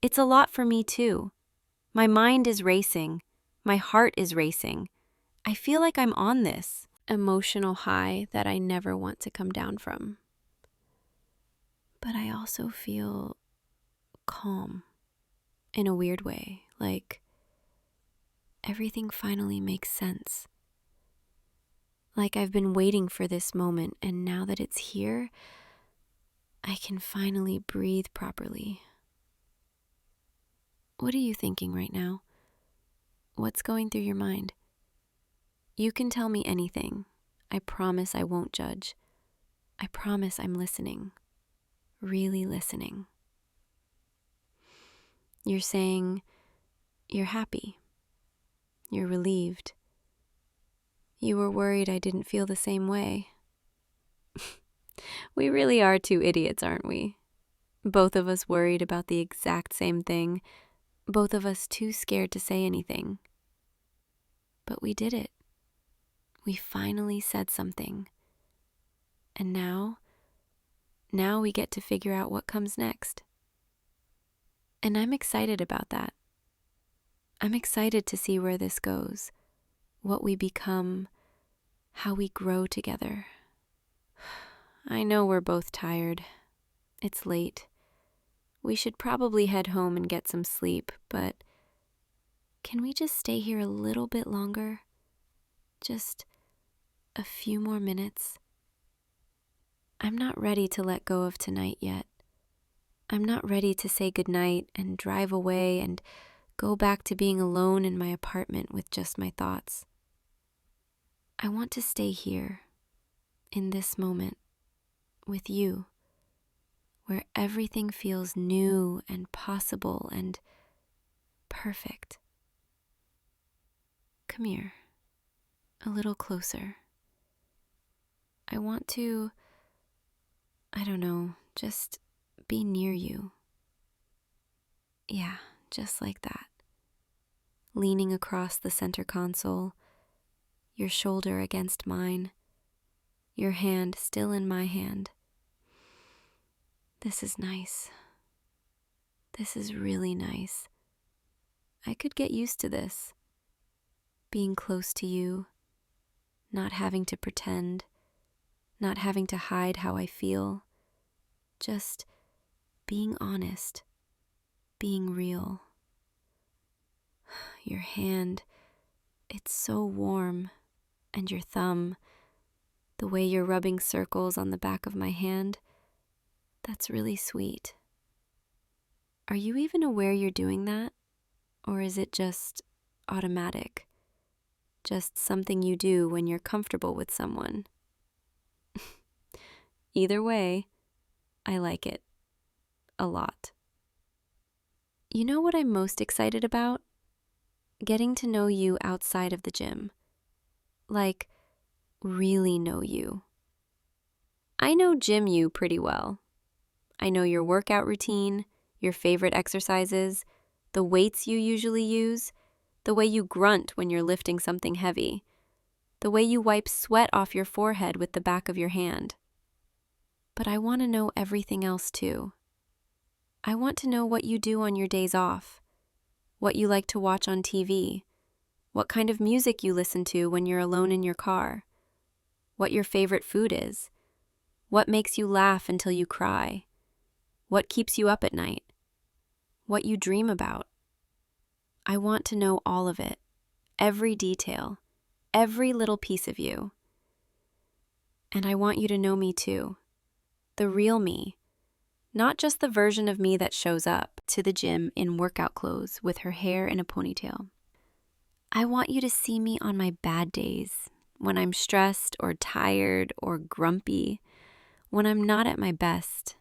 Speaker 1: It's a lot for me too. My mind is racing. My heart is racing. I feel like I'm on this emotional high that I never want to come down from. But I also feel calm in a weird way, like everything finally makes sense. Like I've been waiting for this moment, and now that it's here, I can finally breathe properly. What are you thinking right now? What's going through your mind? You can tell me anything. I promise I won't judge. I promise I'm listening. Really listening. You're saying you're happy. You're relieved. You were worried I didn't feel the same way. We really are two idiots, aren't we? Both of us worried about the exact same thing. Both of us too scared to say anything. But we did it. We finally said something. And now we get to figure out what comes next. And I'm excited about that. I'm excited to see where this goes, what we become, how we grow together. I know we're both tired. It's late. We should probably head home and get some sleep, but can we just stay here a little bit longer? Just a few more minutes? I'm not ready to let go of tonight yet. I'm not ready to say goodnight and drive away and go back to being alone in my apartment with just my thoughts. I want to stay here, in this moment, with you, where everything feels new and possible and perfect. Come here, a little closer. I want to, just be near you. Yeah, just like that. Leaning across the center console, your shoulder against mine, your hand still in my hand. This is nice. This is really nice. I could get used to this. Being close to you, not having to pretend, not having to hide how I feel, just being honest, being real. Your hand, it's so warm, and your thumb, the way you're rubbing circles on the back of my hand, that's really sweet. Are you even aware you're doing that? Or is it just automatic? Just something you do when you're comfortable with someone? Either way, I like it. A lot. You know what I'm most excited about? Getting to know you outside of the gym. Like, really know you. I know gym you pretty well. I know your workout routine, your favorite exercises, the weights you usually use, the way you grunt when you're lifting something heavy, the way you wipe sweat off your forehead with the back of your hand. But I want to know everything else too. I want to know what you do on your days off, what you like to watch on TV, what kind of music you listen to when you're alone in your car, what your favorite food is, What makes you laugh until you cry? What keeps you up at night? What you dream about? I want to know all of it, every detail, every little piece of you. And I want you to know me too, the real me, not just the version of me that shows up to the gym in workout clothes with her hair in a ponytail. I want you to see me on my bad days, when I'm stressed or tired or grumpy, when I'm not at my best,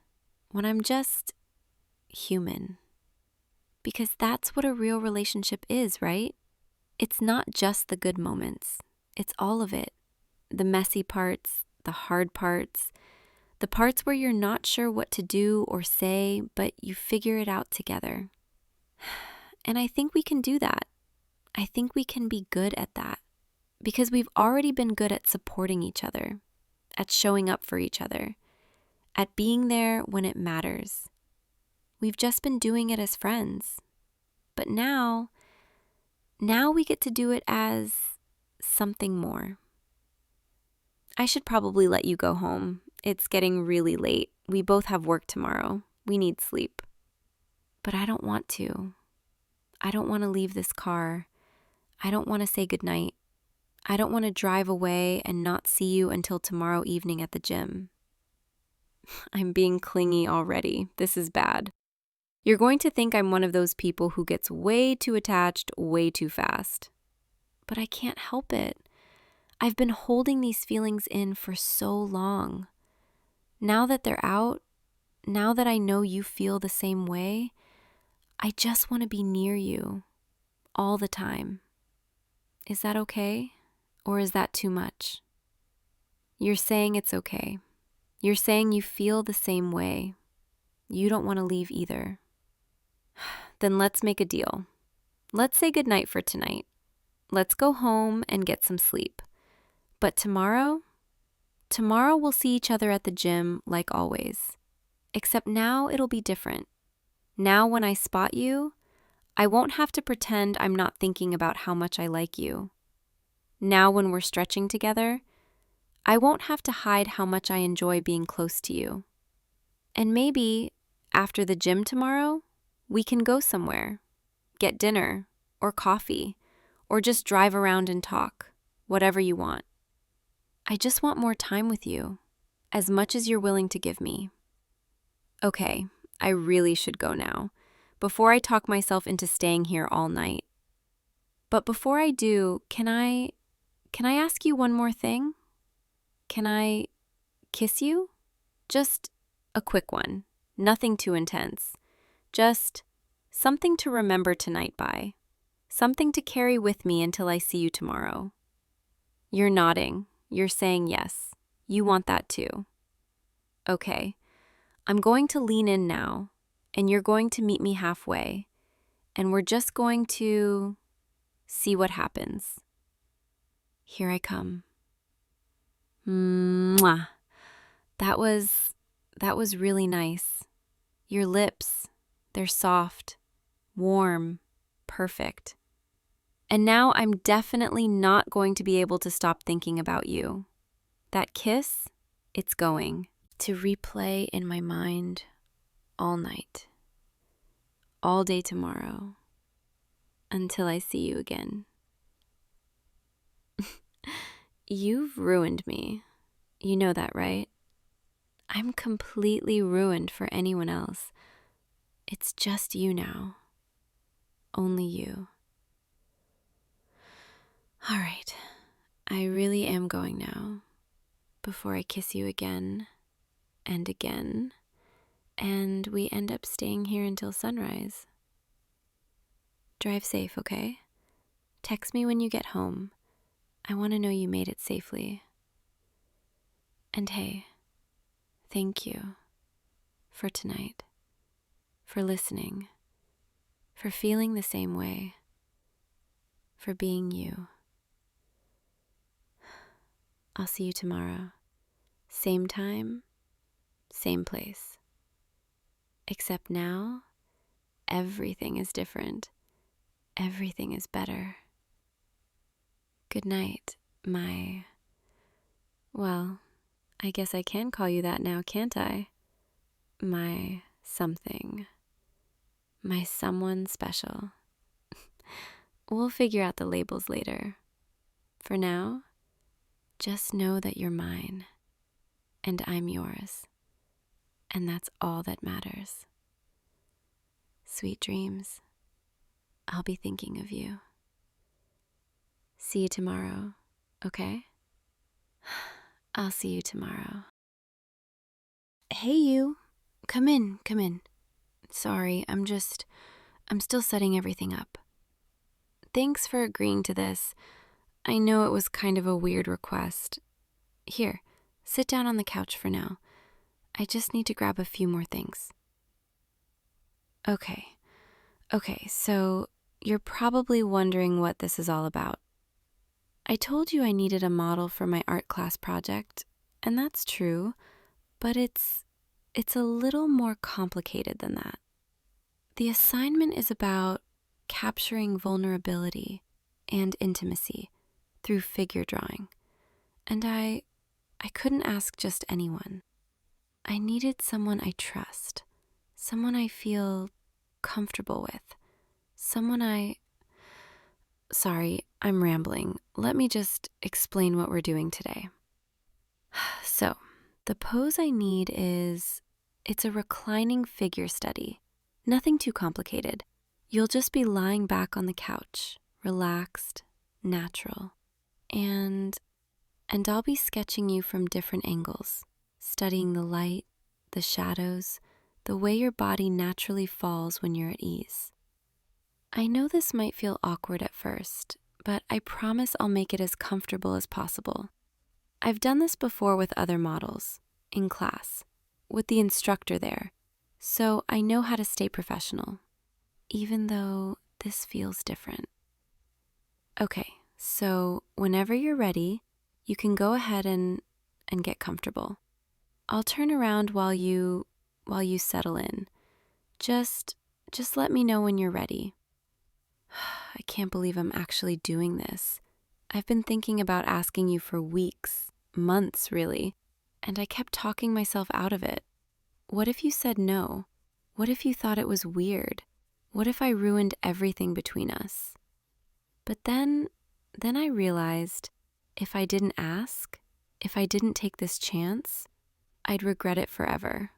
Speaker 1: when I'm just human. Because that's what a real relationship is, right? It's not just the good moments. It's all of it. The messy parts, the hard parts, the parts where you're not sure what to do or say, but you figure it out together. And I think we can do that. I think we can be good at that because we've already been good at supporting each other, at showing up for each other, at being there when it matters. We've just been doing it as friends. But now we get to do it as something more. I should probably let you go home. It's getting really late. We both have work tomorrow. We need sleep. But I don't want to. I don't want to leave this car. I don't want to say goodnight. I don't want to drive away and not see you until tomorrow evening at the gym. I'm being clingy already. This is bad. You're going to think I'm one of those people who gets way too attached way too fast. But I can't help it. I've been holding these feelings in for so long. Now that they're out, now that I know you feel the same way, I just want to be near you all the time. Is that okay? Or is that too much? You're saying it's okay. You're saying you feel the same way. You don't want to leave either. Then let's make a deal. Let's say goodnight for tonight. Let's go home and get some sleep. But tomorrow we'll see each other at the gym like always. Except now it'll be different. Now when I spot you, I won't have to pretend I'm not thinking about how much I like you. Now when we're stretching together, I won't have to hide how much I enjoy being close to you. And maybe after the gym tomorrow, we can go somewhere, get dinner or coffee, or just drive around and talk, whatever you want. I just want more time with you, as much as you're willing to give me. Okay, I really should go now, before I talk myself into staying here all night. But before I do, can I ask you one more thing? Can I kiss you? Just a quick one, nothing too intense. Just something to remember tonight by. Something to carry with me until I see you tomorrow. You're nodding. You're saying yes. You want that too. Okay, I'm going to lean in now, and you're going to meet me halfway, and we're just going to see what happens. Here I come. Mwah. That was really nice. Your lips, they're soft, warm, perfect. And now I'm definitely not going to be able to stop thinking about you. That kiss, it's going to replay in my mind all night, all day tomorrow, until I see you again. You've ruined me. You know that, right? I'm completely ruined for anyone else. It's just you now. Only you. All right, I really am going now, before I kiss you again and again, and we end up staying here until sunrise. Drive safe, okay? Text me when you get home. I want to know you made it safely. And hey, thank you for tonight, for listening, for feeling the same way, for being you. I'll see you tomorrow. Same time, same place. Except now, everything is different. Everything is better. Good night, I guess I can call you that now, can't I? My something. My someone special. We'll figure out the labels later. For now, just know that you're mine, and I'm yours, and that's all that matters. Sweet dreams. I'll be thinking of you. See you tomorrow, okay? I'll see you tomorrow. Hey, you. Come in, come in. Sorry, I'm still setting everything up. Thanks for agreeing to this. I know it was kind of a weird request. Here, sit down on the couch for now. I just need to grab a few more things. Okay, so you're probably wondering what this is all about. I told you I needed a model for my art class project, and that's true, but it's a little more complicated than that. The assignment is about capturing vulnerability and intimacy through figure drawing, and I couldn't ask just anyone. I needed someone I trust, someone I feel comfortable with, Sorry, I'm rambling. Let me just explain what we're doing today. So, the pose I need it's a reclining figure study. Nothing too complicated. You'll just be lying back on the couch, relaxed, natural. And I'll be sketching you from different angles, studying the light, the shadows, the way your body naturally falls when you're at ease. I know this might feel awkward at first, but I promise I'll make it as comfortable as possible. I've done this before with other models, in class, with the instructor there, so I know how to stay professional, even though this feels different. Okay, so whenever you're ready, you can go ahead and get comfortable. I'll turn around while you settle in. Just let me know when you're ready. I can't believe I'm actually doing this. I've been thinking about asking you for weeks, months really, and I kept talking myself out of it. What if you said no? What if you thought it was weird? What if I ruined everything between us? But then I realized if I didn't ask, if I didn't take this chance, I'd regret it forever.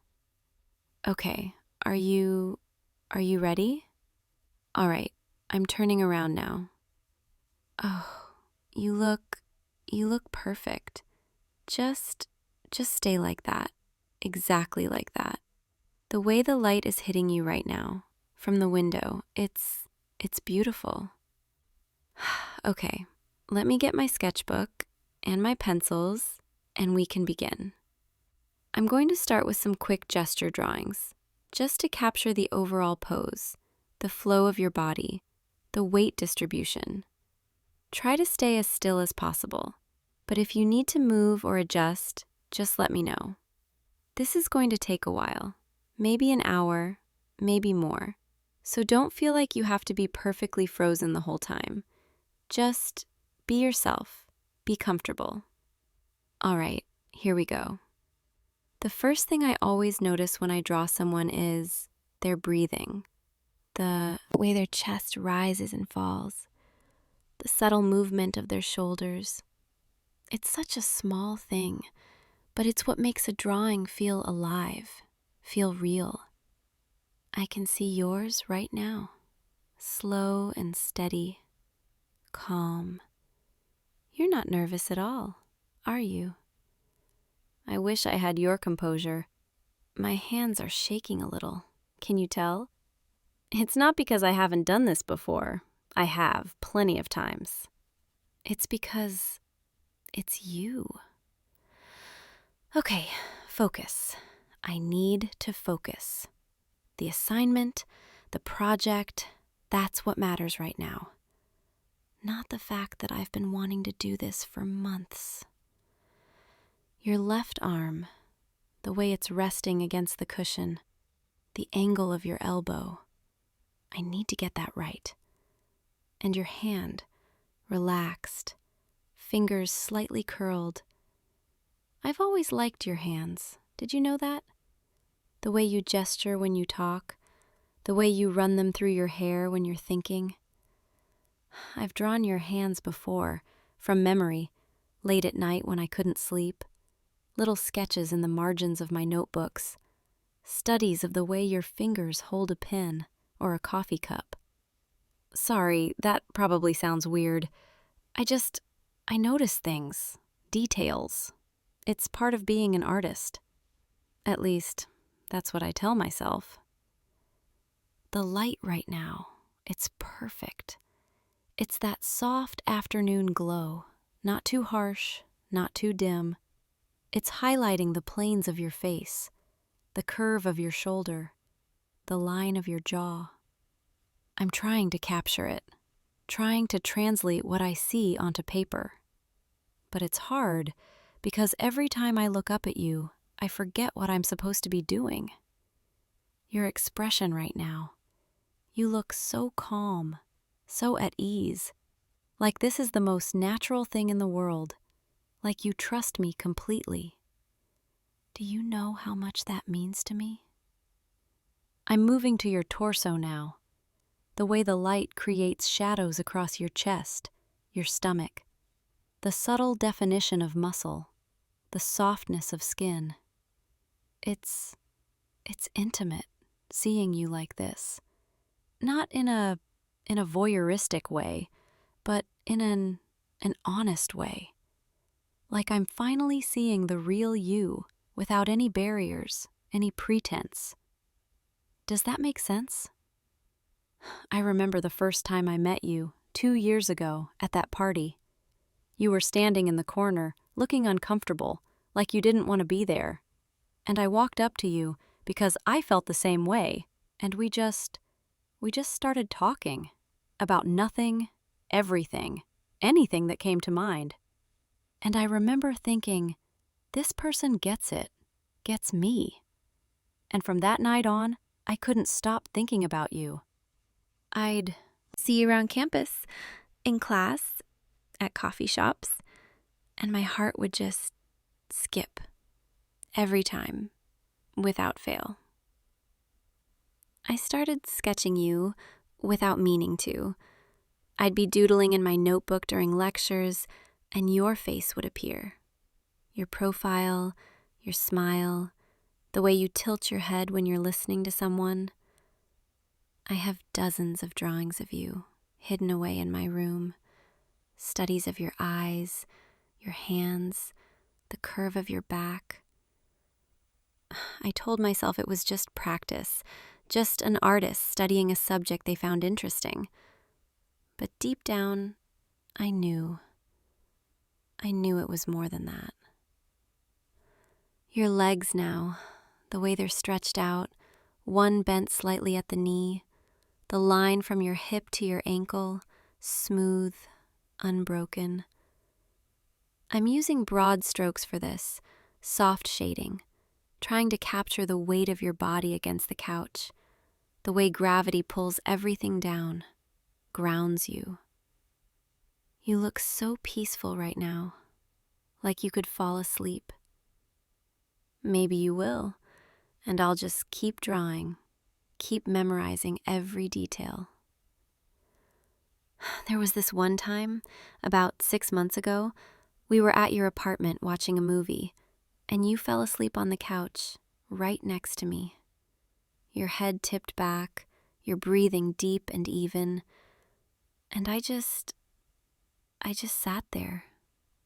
Speaker 1: Okay, are you ready? All right, I'm turning around now. Oh, you look perfect. Just stay like that. Exactly like that. The way the light is hitting you right now from the window, it's beautiful. Okay, let me get my sketchbook and my pencils and we can begin. I'm going to start with some quick gesture drawings, just to capture the overall pose, the flow of your body, the weight distribution. Try to stay as still as possible, but if you need to move or adjust, just let me know. This is going to take a while, maybe an hour, maybe more, so don't feel like you have to be perfectly frozen the whole time. Just be yourself, be comfortable. All right, here we go. The first thing I always notice when I draw someone is their breathing, the way their chest rises and falls, the subtle movement of their shoulders. It's such a small thing, but it's what makes a drawing feel alive, feel real. I can see yours right now, slow and steady, calm. You're not nervous at all, are you? I wish I had your composure. My hands are shaking a little. Can you tell? It's not because I haven't done this before. I have, plenty of times. It's because it's you. Okay, focus. I need to focus. The assignment, the project, that's what matters right now. Not the fact that I've been wanting to do this for months. Your left arm, the way it's resting against the cushion, the angle of your elbow. I need to get that right. And your hand, relaxed, fingers slightly curled. I've always liked your hands. Did you know that? The way you gesture when you talk, the way you run them through your hair when you're thinking. I've drawn your hands before, from memory, late at night when I couldn't sleep. Little sketches in the margins of my notebooks. Studies of the way your fingers hold a pen or a coffee cup. Sorry, that probably sounds weird. I notice things, details. It's part of being an artist. At least, that's what I tell myself. The light right now, it's perfect. It's that soft afternoon glow, not too harsh, not too dim. It's highlighting the planes of your face, the curve of your shoulder, the line of your jaw. I'm trying to capture it, trying to translate what I see onto paper. But it's hard because every time I look up at you, I forget what I'm supposed to be doing. Your expression right now, you look so calm, so at ease, like this is the most natural thing in the world, like you trust me completely. Do you know how much that means to me? I'm moving to your torso now, the way the light creates shadows across your chest, your stomach, the subtle definition of muscle, the softness of skin. It's intimate, seeing you like this. Not in a voyeuristic way, but in an honest way. Like I'm finally seeing the real you without any barriers, any pretense. Does that make sense? I remember the first time I met you, 2 years ago, at that party. You were standing in the corner, looking uncomfortable, like you didn't want to be there. And I walked up to you because I felt the same way, and we just started talking about nothing, everything, anything that came to mind. And I remember thinking, this person gets it, gets me. And from that night on, I couldn't stop thinking about you. I'd see you around campus, in class, at coffee shops, and my heart would just skip every time, without fail. I started sketching you without meaning to. I'd be doodling in my notebook during lectures, and your face would appear. Your profile, your smile, the way you tilt your head when you're listening to someone. I have dozens of drawings of you hidden away in my room. Studies of your eyes, your hands, the curve of your back. I told myself it was just practice, just an artist studying a subject they found interesting. But deep down, I knew it was more than that. Your legs now, the way they're stretched out, one bent slightly at the knee, the line from your hip to your ankle, smooth, unbroken. I'm using broad strokes for this, soft shading, trying to capture the weight of your body against the couch, the way gravity pulls everything down, grounds you. You look so peaceful right now, like you could fall asleep. Maybe you will, and I'll just keep drawing, keep memorizing every detail. There was this one time, about 6 months ago, we were at your apartment watching a movie, and you fell asleep on the couch, right next to me. Your head tipped back, your breathing deep and even, and I just sat there,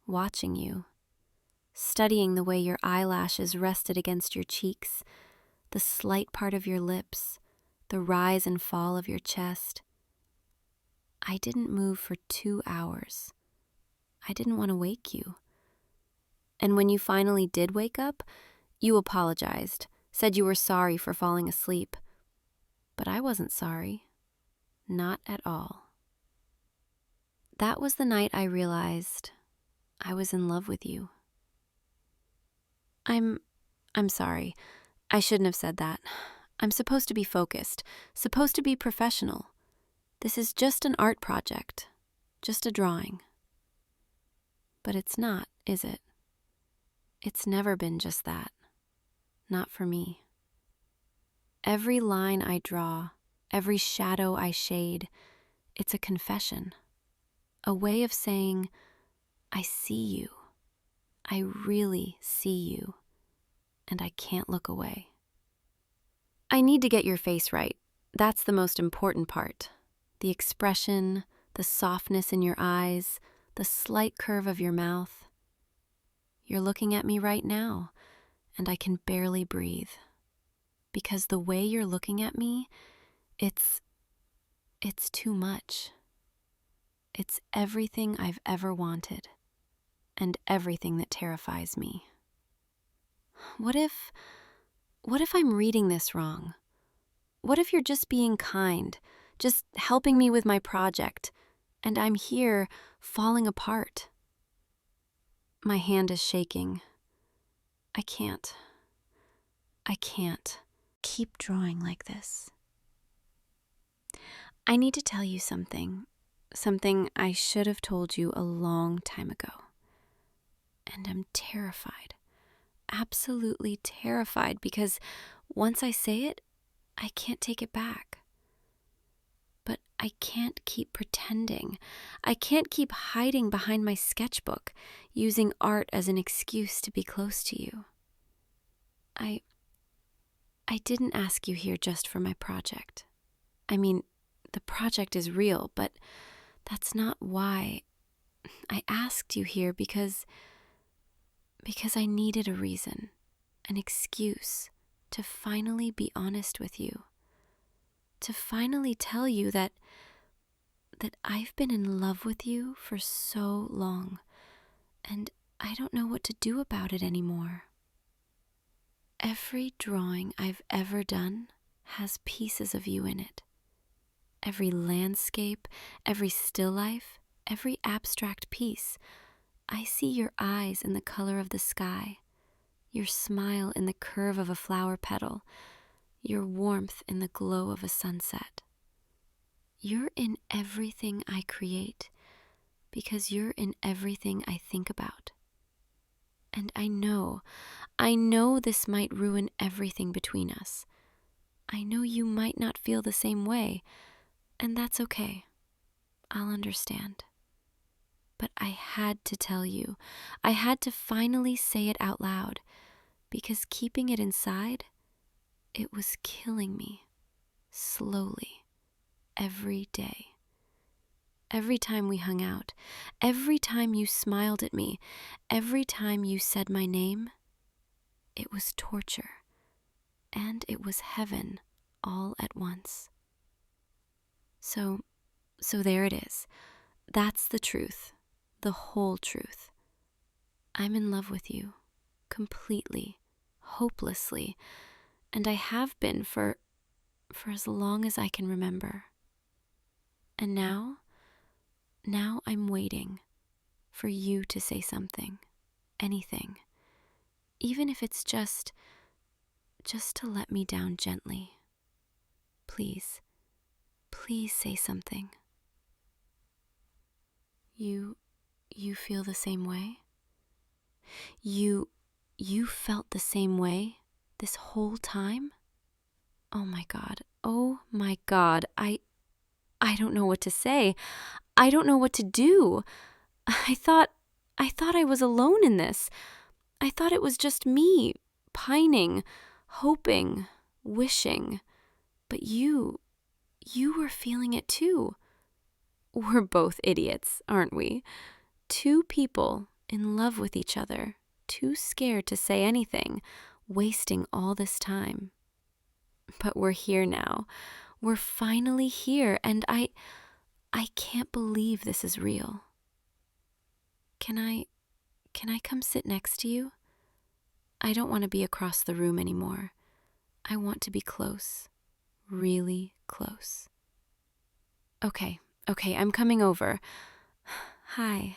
Speaker 1: watching you, studying the way your eyelashes rested against your cheeks, the slight part of your lips, the rise and fall of your chest. I didn't move for 2 hours. I didn't want to wake you. And when you finally did wake up, you apologized, said you were sorry for falling asleep. But I wasn't sorry. Not at all. That was the night I realized I was in love with you. I'm sorry. I shouldn't have said that. I'm supposed to be focused, supposed to be professional. This is just an art project, just a drawing. But it's not, is it? It's never been just that. Not for me. Every line I draw, every shadow I shade, it's a confession. A way of saying, I see you. I really see you. And I can't look away. I need to get your face right. That's the most important part. The expression, the softness in your eyes, the slight curve of your mouth. You're looking at me right now, and I can barely breathe. Because the way you're looking at me, it's too much. It's everything I've ever wanted, and everything that terrifies me. What if I'm reading this wrong? What if you're just being kind, just helping me with my project, and I'm here falling apart? My hand is shaking. I can't keep drawing like this. I need to tell you something I should have told you a long time ago. And I'm terrified, absolutely terrified, because once I say it, I can't take it back. But I can't keep pretending. I can't keep hiding behind my sketchbook, using art as an excuse to be close to you. I didn't ask you here just for my project. I mean, the project is real, but that's not why. I asked you here because I needed a reason, an excuse to finally be honest with you, to finally tell you that I've been in love with you for so long, and I don't know what to do about it anymore. Every drawing I've ever done has pieces of you in it. Every landscape, every still life, every abstract piece. I see your eyes in the color of the sky, your smile in the curve of a flower petal, your warmth in the glow of a sunset. You're in everything I create because you're in everything I think about. And I know this might ruin everything between us. I know you might not feel the same way, and that's okay. I'll understand. But I had to tell you. I had to finally say it out loud, because keeping it inside, it was killing me, slowly, every day. Every time we hung out, every time you smiled at me, every time you said my name, it was torture, and it was heaven all at once. So there it is. That's the truth, the whole truth. I'm in love with you, completely, hopelessly, and I have been for as long as I can remember. And now I'm waiting for you to say something, anything, even if it's just to let me down gently. Please say something. You feel the same way? You felt the same way this whole time? Oh my God. I don't know what to say. I don't know what to do. I thought I was alone in this. I thought it was just me, pining, hoping, wishing. But you were feeling it too. We're both idiots, aren't we? Two people in love with each other, too scared to say anything, wasting all this time. But we're here now. We're finally here, and I can't believe this is real. Can I come sit next to you? I don't want to be across the room anymore. I want to be close, really close. Okay, I'm coming over. Hi.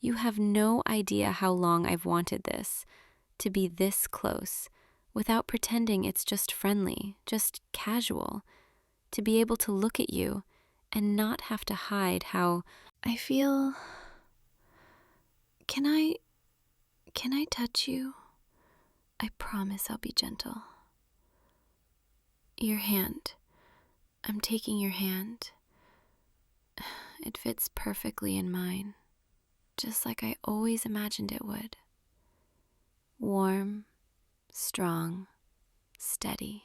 Speaker 1: You have no idea how long I've wanted this, to be this close, without pretending it's just friendly, just casual, to be able to look at you and not have to hide how I feel. Can Can I touch you? I promise I'll be gentle. Your hand. I'm taking your hand. It fits perfectly in mine, just like I always imagined it would. Warm, strong, steady.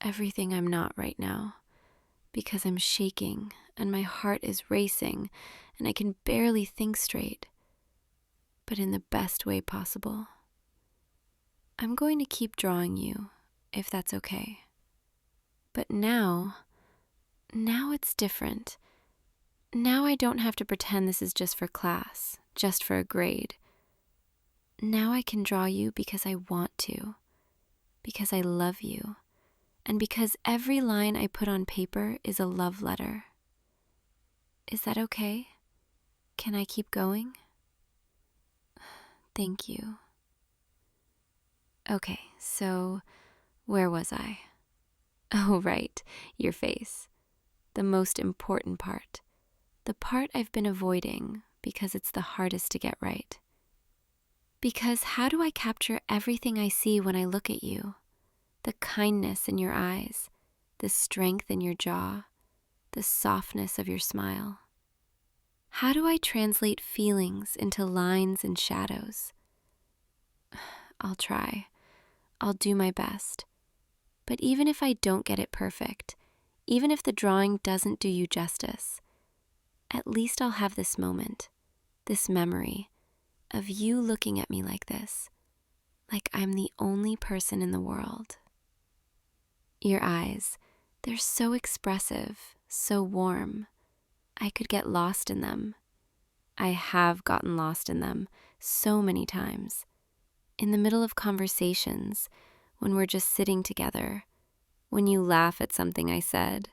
Speaker 1: Everything I'm not right now, because I'm shaking and my heart is racing and I can barely think straight, but in the best way possible. I'm going to keep drawing you, if that's okay. But now it's different. Now I don't have to pretend this is just for class, just for a grade. Now I can draw you because I want to, because I love you, and because every line I put on paper is a love letter. Is that okay? Can I keep going? Thank you. Okay, so where was I? Oh, right, your face. The most important part. The part I've been avoiding because it's the hardest to get right. Because how do I capture everything I see when I look at you? The kindness in your eyes, the strength in your jaw, the softness of your smile. How do I translate feelings into lines and shadows? I'll try. I'll do my best. But even if I don't get it perfect, even if the drawing doesn't do you justice, at least I'll have this moment, this memory of you looking at me like this, like I'm the only person in the world. Your eyes, they're so expressive, so warm. I could get lost in them. I have gotten lost in them so many times. In the middle of conversations, when we're just sitting together, when you laugh at something I said,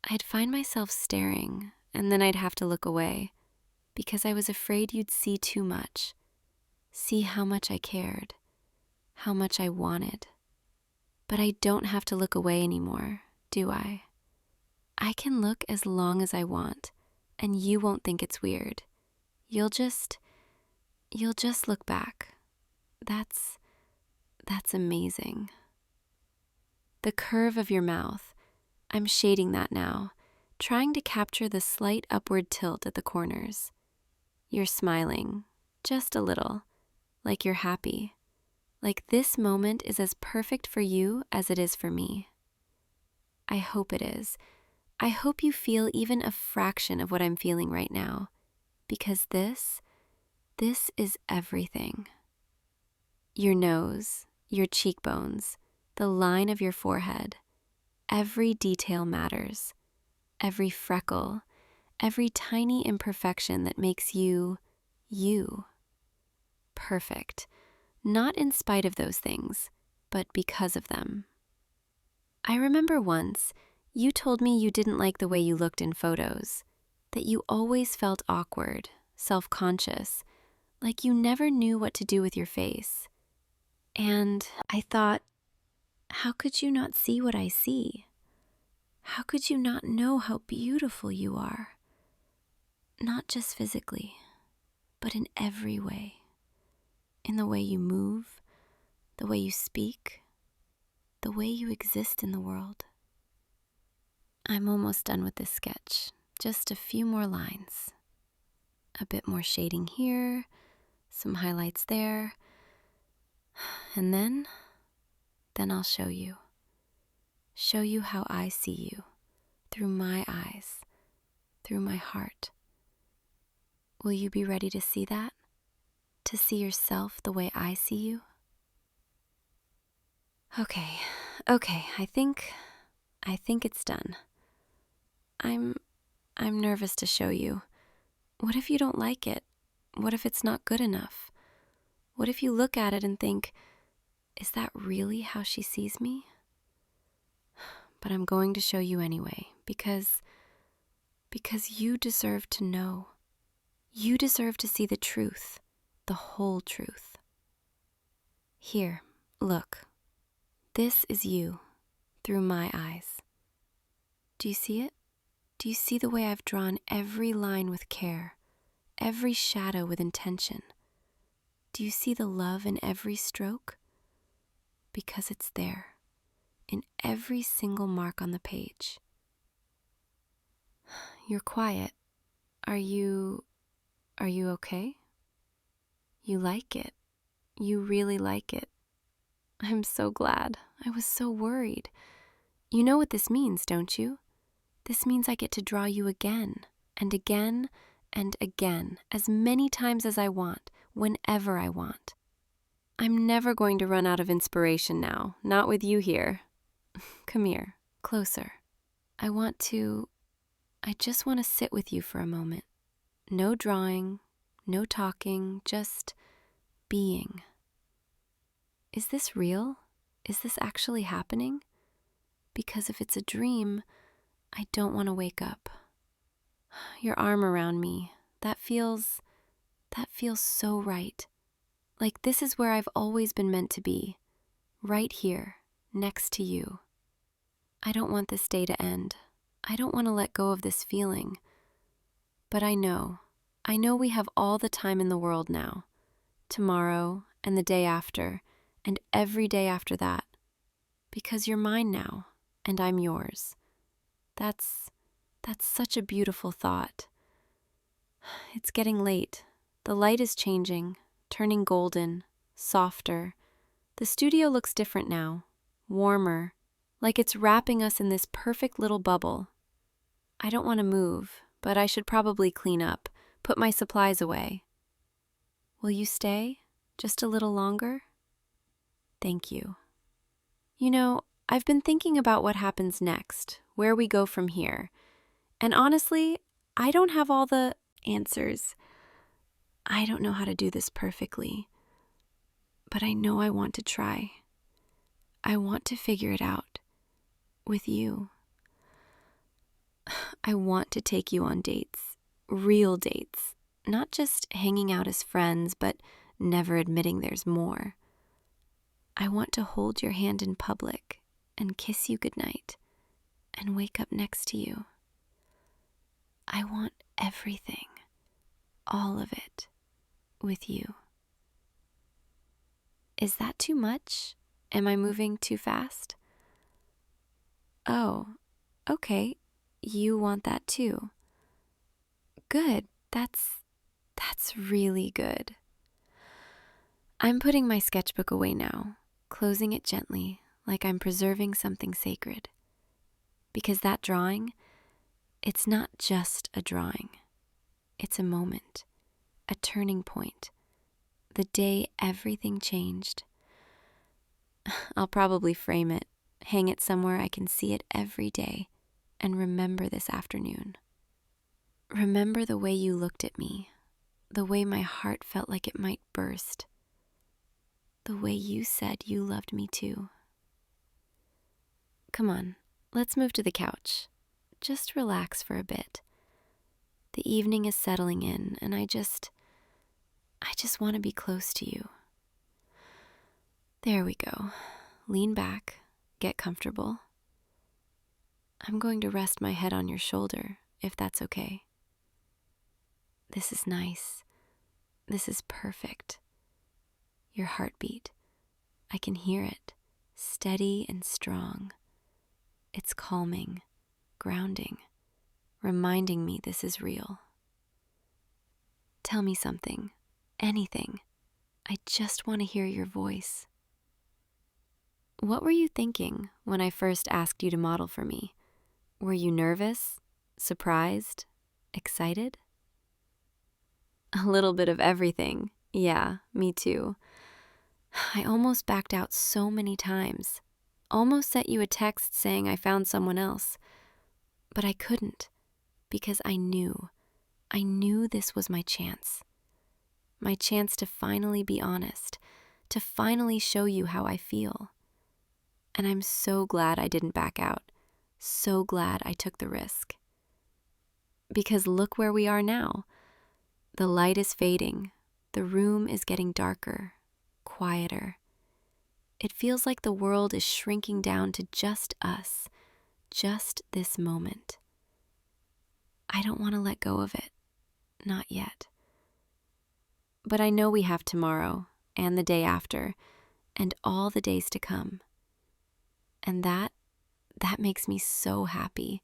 Speaker 1: I'd find myself staring, and then I'd have to look away, because I was afraid you'd see too much, see how much I cared, how much I wanted. But I don't have to look away anymore, do I? I can look as long as I want, and you won't think it's weird. You'll just look back. That's amazing. The curve of your mouth, I'm shading that now, trying to capture the slight upward tilt at the corners. You're smiling, just a little, like you're happy. Like this moment is as perfect for you as it is for me. I hope it is. I hope you feel even a fraction of what I'm feeling right now, because this is everything. Your nose, your cheekbones, the line of your forehead, every detail matters. Every freckle, every tiny imperfection that makes you, you. Perfect. Not in spite of those things, but because of them. I remember once, you told me you didn't like the way you looked in photos, that you always felt awkward, self-conscious, like you never knew what to do with your face. And I thought, how could you not see what I see? How could you not know how beautiful you are? Not just physically, but in every way. In the way you move, the way you speak, the way you exist in the world. I'm almost done with this sketch. Just a few more lines. A bit more shading here, some highlights there. And then I'll show you. Show you how I see you, through my eyes, through my heart. Will you be ready to see that? To see yourself the way I see you? Okay, I think it's done. I'm nervous to show you. What if you don't like it? What if it's not good enough? What if you look at it and think, is that really how she sees me? But I'm going to show you anyway, because you deserve to know. You deserve to see the truth, the whole truth. Here, look. This is you, through my eyes. Do you see it? Do you see the way I've drawn every line with care, every shadow with intention? Do you see the love in every stroke? Because it's there, in every single mark on the page. You're quiet. Are you okay? You like it. You really like it. I'm so glad. I was so worried. You know what this means, don't you? This means I get to draw you again, and again, and again, as many times as I want, whenever I want. I'm never going to run out of inspiration now, not with you here. Come here, closer. I just want to sit with you for a moment. No drawing, no talking, just being. Is this real? Is this actually happening? Because if it's a dream, I don't want to wake up. Your arm around me, that feels so right. Like this is where I've always been meant to be, right here, next to you. I don't want this day to end. I don't want to let go of this feeling. But I know we have all the time in the world now, tomorrow and the day after, and every day after that, because you're mine now, and I'm yours. That's such a beautiful thought. It's getting late. The light is changing, turning golden, softer. The studio looks different now, warmer, like it's wrapping us in this perfect little bubble. I don't want to move, but I should probably clean up, put my supplies away. Will you stay? Just a little longer? Thank you. You know, I've been thinking about what happens next, where we go from here. And honestly, I don't have all the answers. I don't know how to do this perfectly. But I know I want to try. I want to figure it out. With you. I want to take you on dates. Real dates. Not just hanging out as friends, but never admitting there's more. I want to hold your hand in public and kiss you goodnight and wake up next to you. I want everything, all of it, with you. Is that too much? Am I moving too fast? Oh, okay. You want that too. Good. That's really good. I'm putting my sketchbook away now, closing it gently, like I'm preserving something sacred. Because that drawing, it's not just a drawing. It's a moment, a turning point, the day everything changed. I'll probably frame it, hang it somewhere I can see it every day, and remember this afternoon. Remember the way you looked at me, the way my heart felt like it might burst, the way you said you loved me too. Come on, let's move to the couch. Just relax for a bit. The evening is settling in, and I just want to be close to you. There we go. Lean back, get comfortable. I'm going to rest my head on your shoulder, if that's okay. This is nice. This is perfect. Your heartbeat. I can hear it, steady and strong. It's calming, grounding, reminding me this is real. Tell me something, anything. I just want to hear your voice. What were you thinking when I first asked you to model for me? Were you nervous, surprised, excited? A little bit of everything. Yeah, me too. I almost backed out so many times. Almost sent you a text saying I found someone else. But I couldn't, because I knew this was my chance. My chance to finally be honest, to finally show you how I feel. And I'm so glad I didn't back out. So glad I took the risk. Because look where we are now. The light is fading. The room is getting darker, quieter. It feels like the world is shrinking down to just us, just this moment. I don't want to let go of it. Not yet. But I know we have tomorrow and the day after and all the days to come. And that makes me so happy.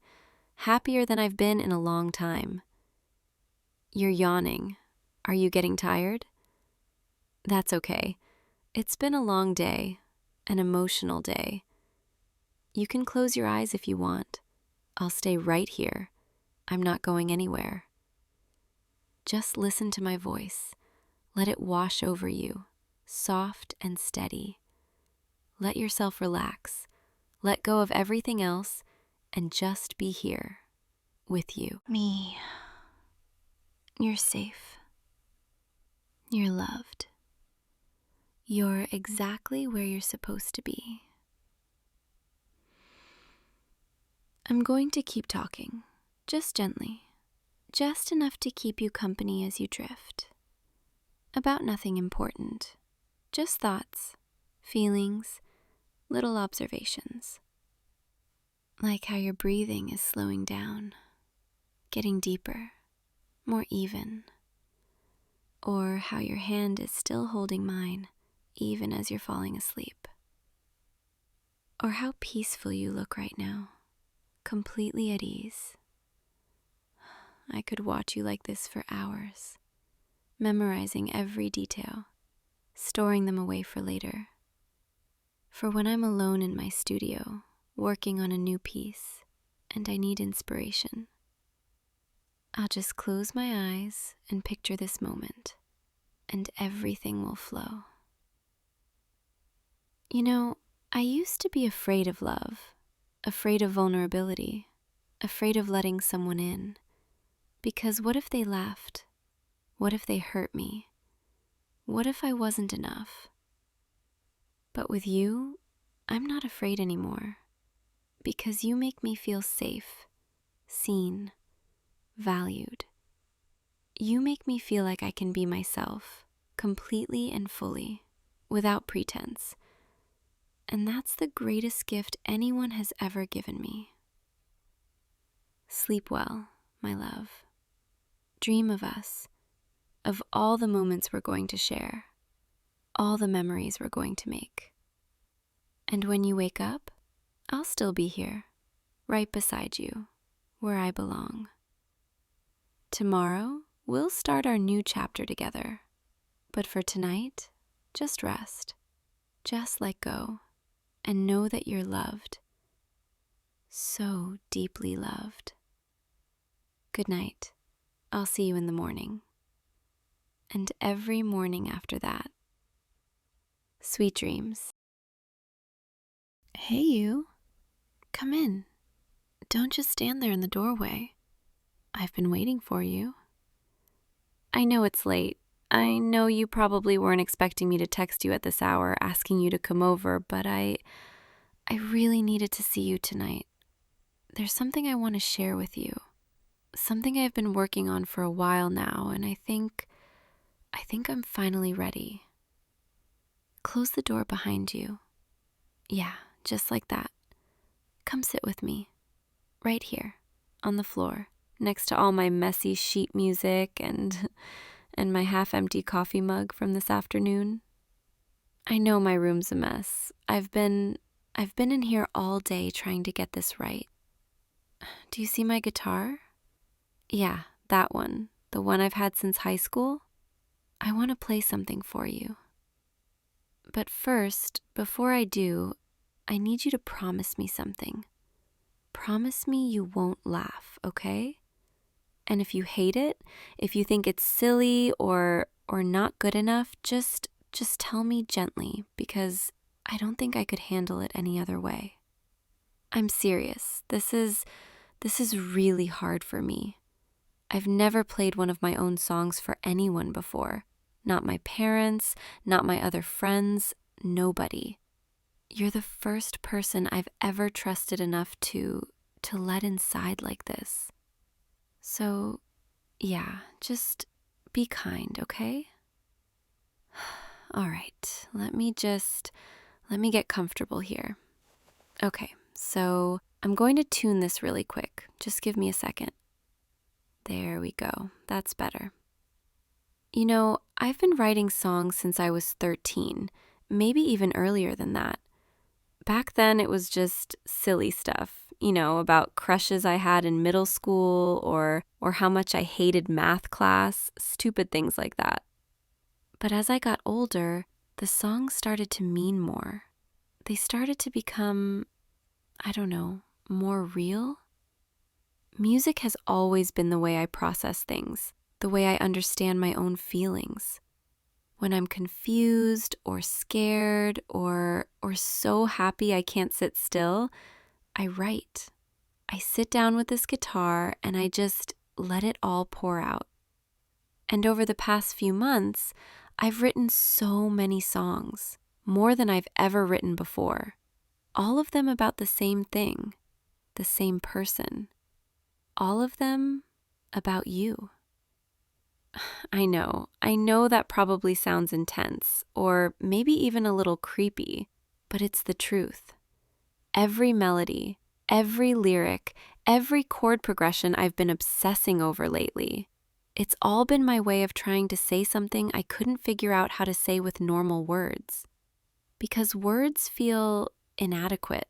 Speaker 1: Happier than I've been in a long time. You're yawning. Are you getting tired? That's okay. It's been a long day, an emotional day. You can close your eyes if you want. I'll stay right here. I'm not going anywhere. Just listen to my voice. Let it wash over you, soft and steady. Let yourself relax. Let go of everything else and just be here with you. Me. You're safe. You're loved. You're exactly where you're supposed to be. I'm going to keep talking, just gently, just enough to keep you company as you drift. About nothing important, just thoughts, feelings, little observations. Like how your breathing is slowing down, getting deeper, more even. Or how your hand is still holding mine, even as you're falling asleep. Or how peaceful you look right now, completely at ease. I could watch you like this for hours, memorizing every detail, storing them away for later. For when I'm alone in my studio, working on a new piece, and I need inspiration, I'll just close my eyes and picture this moment, and everything will flow. You know, I used to be afraid of love, afraid of vulnerability, afraid of letting someone in. Because what if they left? What if they hurt me? What if I wasn't enough? But with you, I'm not afraid anymore. Because you make me feel safe, seen, valued. You make me feel like I can be myself, completely and fully, without pretense. And that's the greatest gift anyone has ever given me. Sleep well, my love. Dream of us, of all the moments we're going to share, all the memories we're going to make. And when you wake up, I'll still be here, right beside you, where I belong. Tomorrow, we'll start our new chapter together. But for tonight, just rest, just let go, and know that you're loved. So deeply loved. Good night. I'll see you in the morning. And every morning after that. Sweet dreams. Hey, you. Come in. Don't just stand there in the doorway. I've been waiting for you. I know it's late. I know you probably weren't expecting me to text you at this hour asking you to come over, but I really needed to see you tonight. There's something I want to share with you. Something I've been working on for a while now, and I think I'm finally ready. Close the door behind you. Yeah, just like that. Come sit with me. Right here, on the floor, next to all my messy sheet music and my half-empty coffee mug from this afternoon. I know my room's a mess. I've been in here all day trying to get this right. Do you see my guitar? Yeah, that one. The one I've had since high school. I want to play something for you. But first, before I do, I need you to promise me something. Promise me you won't laugh, okay? And if you hate it, if you think it's silly or not good enough, just tell me gently, because I don't think I could handle it any other way. I'm serious. This is really hard for me. I've never played one of my own songs for anyone before. Not my parents, not my other friends, nobody. You're the first person I've ever trusted enough to let inside like this. So, yeah, just be kind, okay? All right, let me get comfortable here. Okay, so I'm going to tune this really quick. Just give me a second. There we go. That's better. You know, I've been writing songs since I was 13, maybe even earlier than that. Back then, it was just silly stuff, about crushes I had in middle school or how much I hated math class, stupid things like that. But as I got older, the songs started to mean more. They started to become, I don't know, more real. Music has always been the way I process things, the way I understand my own feelings. When I'm confused or scared or so happy I can't sit still, I write. I sit down with this guitar and I just let it all pour out. And over the past few months, I've written so many songs, more than I've ever written before. All of them about the same thing, the same person. All of them about you. I know that probably sounds intense, or maybe even a little creepy, but it's the truth. Every melody, every lyric, every chord progression I've been obsessing over lately, it's all been my way of trying to say something I couldn't figure out how to say with normal words. Because words feel inadequate,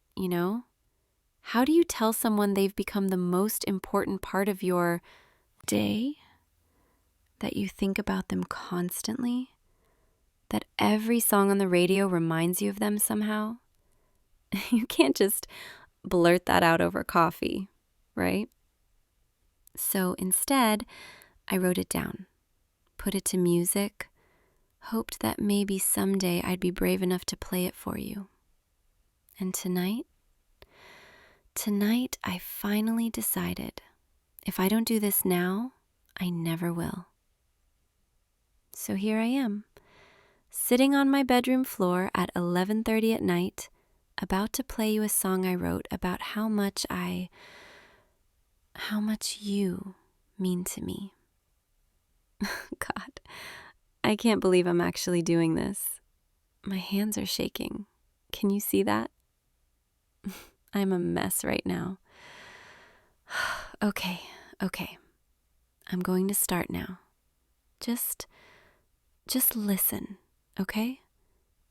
Speaker 1: How do you tell someone they've become the most important part of your day? That you think about them constantly? That every song on the radio reminds you of them somehow? You can't just blurt that out over coffee, right? So instead, I wrote it down, put it to music, hoped that maybe someday I'd be brave enough to play it for you. And tonight I finally decided, if I don't do this now, I never will. So here I am, sitting on my bedroom floor at 11:30 at night, about to play you a song I wrote about how much you mean to me. God, I can't believe I'm actually doing this. My hands are shaking. Can you see that? I'm a mess right now. Okay. I'm going to start now. Just listen, okay?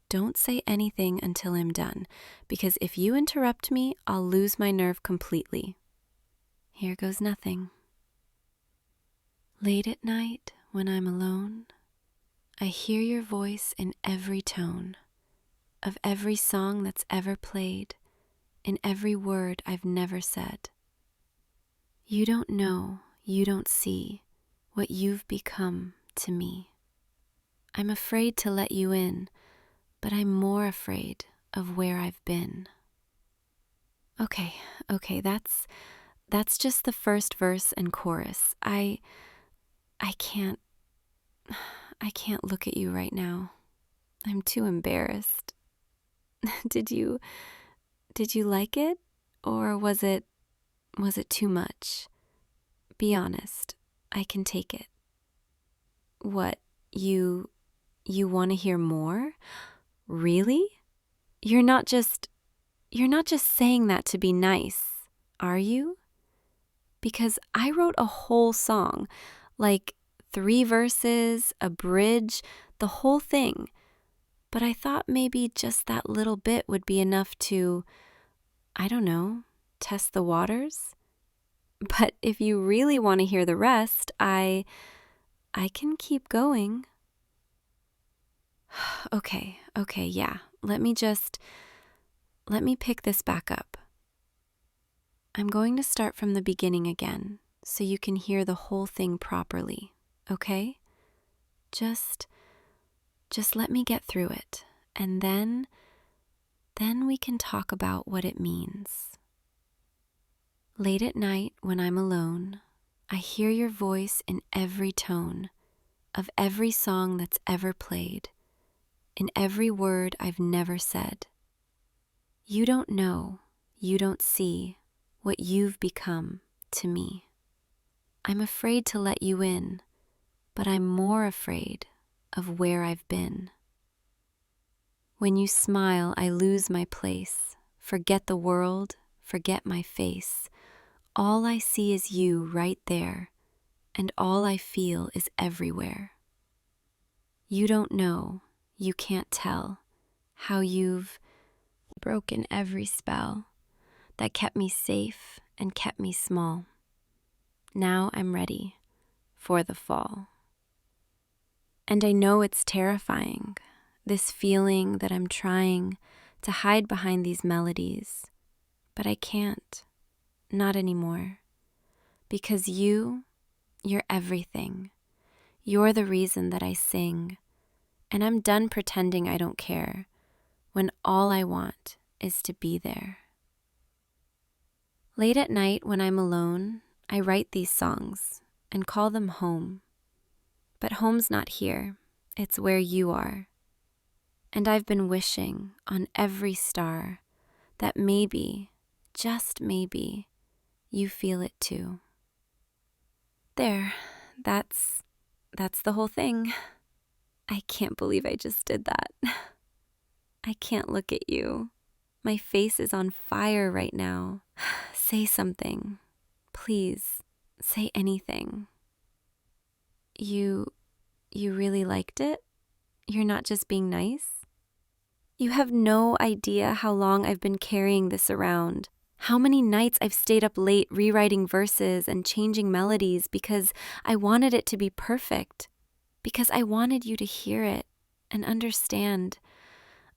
Speaker 1: Don't say anything until I'm done, because if you interrupt me, I'll lose my nerve completely. Here goes nothing. Late at night, when I'm alone, I hear your voice in every tone of every song that's ever played, in every word I've never said. You don't know, you don't see what you've become to me. I'm afraid to let you in, but I'm more afraid of where I've been. Okay, that's just the first verse and chorus. I can't look at you right now. I'm too embarrassed. Did you like it? Or was it too much? Be honest. I can take it. What, you want to hear more? Really? You're not just saying that to be nice, are you? Because I wrote a whole song, like 3 verses, a bridge, the whole thing. But I thought maybe just that little bit would be enough to, I don't know, test the waters. But if you really want to hear the rest, I can keep going. Okay, yeah. Let me pick this back up. I'm going to start from the beginning again, so you can hear the whole thing properly, okay? Just let me get through it, and then we can talk about what it means. Late at night, when I'm alone, I hear your voice in every tone of every song that's ever played, in every word I've never said. You don't know, you don't see what you've become to me. I'm afraid to let you in, but I'm more afraid of where I've been. When you smile, I lose my place, forget the world, forget my face. All I see is you right there, and all I feel is everywhere. You don't know, you can't tell how you've broken every spell that kept me safe and kept me small. Now I'm ready for the fall. And I know it's terrifying, this feeling that I'm trying to hide behind these melodies, but I can't, not anymore, because you're everything. You're the reason that I sing, and I'm done pretending I don't care when all I want is to be there. Late at night when I'm alone, I write these songs and call them home. But home's not here, it's where you are. And I've been wishing on every star that maybe, just maybe, you feel it too. There, that's the whole thing. I can't believe I just did that. I can't look at you. My face is on fire right now. Say something. Please, say anything. You really liked it? You're not just being nice? You have no idea how long I've been carrying this around. How many nights I've stayed up late rewriting verses and changing melodies because I wanted it to be perfect. Because I wanted you to hear it and understand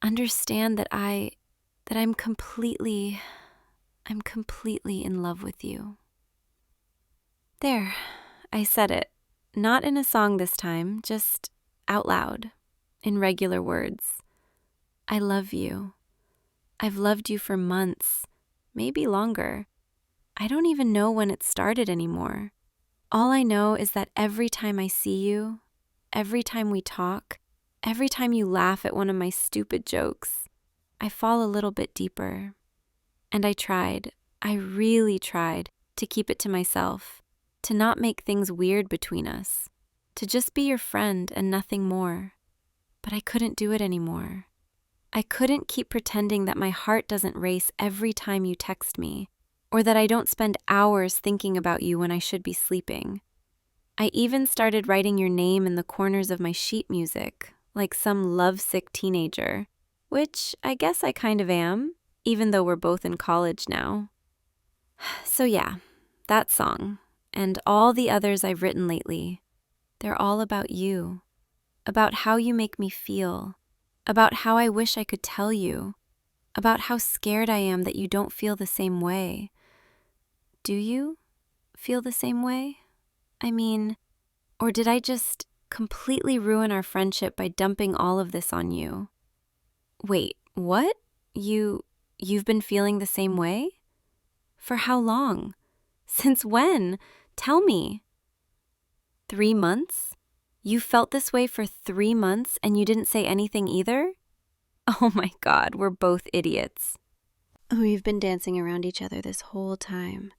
Speaker 1: that I'm completely in love with you. There, I said it. Not in a song this time, just out loud, in regular words. I love you. I've loved you for months, maybe longer. I don't even know when it started anymore. All I know is that every time I see you, every time we talk, every time you laugh at one of my stupid jokes, I fall a little bit deeper. And I really tried to keep it to myself, to not make things weird between us, to just be your friend and nothing more. But I couldn't do it anymore. I couldn't keep pretending that my heart doesn't race every time you text me, or that I don't spend hours thinking about you when I should be sleeping. I even started writing your name in the corners of my sheet music, like some lovesick teenager, which I guess I kind of am, even though we're both in college now. So yeah, that song, and all the others I've written lately, they're all about you, about how you make me feel, about how I wish I could tell you, about how scared I am that you don't feel the same way. Do you feel the same way? I mean, or did I just completely ruin our friendship by dumping all of this on you? Wait, what? You've been feeling the same way? For how long? Since when? Tell me. 3 months? You felt this way for 3 months and you didn't say anything either? Oh my God, we're both idiots. We've been dancing around each other this whole time.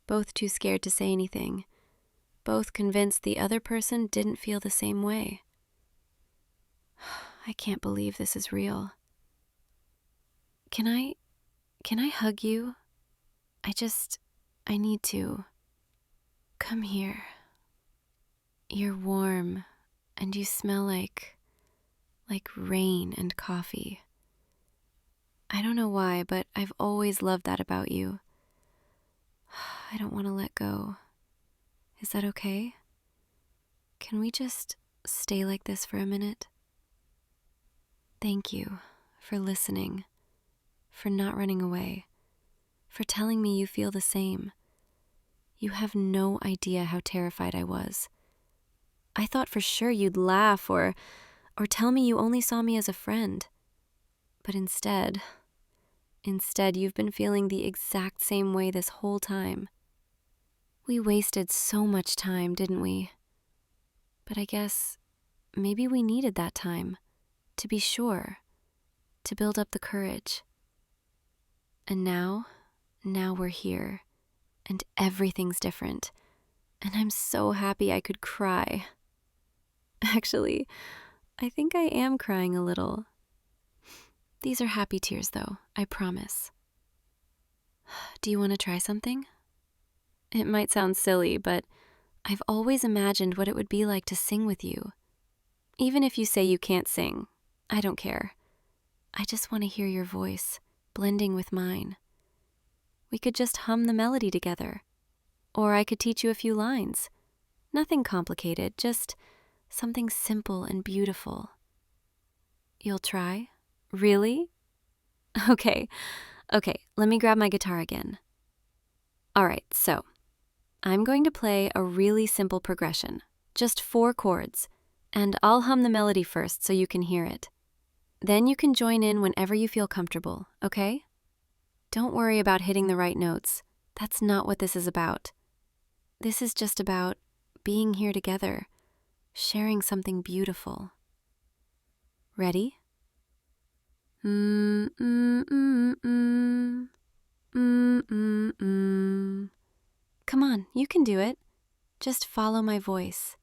Speaker 1: Both too scared to say anything. Both convinced the other person didn't feel the same way. I can't believe this is real. Can I hug you? I need to. Come here. You're warm, and you smell like rain and coffee. I don't know why, but I've always loved that about you. I don't want to let go. Is that okay? Can we just stay like this for a minute? Thank you for listening, for not running away, for telling me you feel the same. You have no idea how terrified I was. I thought for sure you'd laugh or tell me you only saw me as a friend. But instead, you've been feeling the exact same way this whole time. We wasted so much time, didn't we? But I guess maybe we needed that time, to be sure, to build up the courage. And now we're here, and everything's different. And I'm so happy I could cry. Actually, I think I am crying a little. These are happy tears, though, I promise. Do you want to try something? It might sound silly, but I've always imagined what it would be like to sing with you. Even if you say you can't sing, I don't care. I just want to hear your voice, blending with mine. We could just hum the melody together. Or I could teach you a few lines. Nothing complicated, just something simple and beautiful. You'll try? Really? Okay, let me grab my guitar again. All right, so I'm going to play a really simple progression, just 4 chords, and I'll hum the melody first so you can hear it. Then you can join in whenever you feel comfortable, okay? Don't worry about hitting the right notes. That's not what this is about. This is just about being here together, sharing something beautiful. Ready? Mm mm mm mm mm mm mm. Come on, you can do it. Just follow my voice.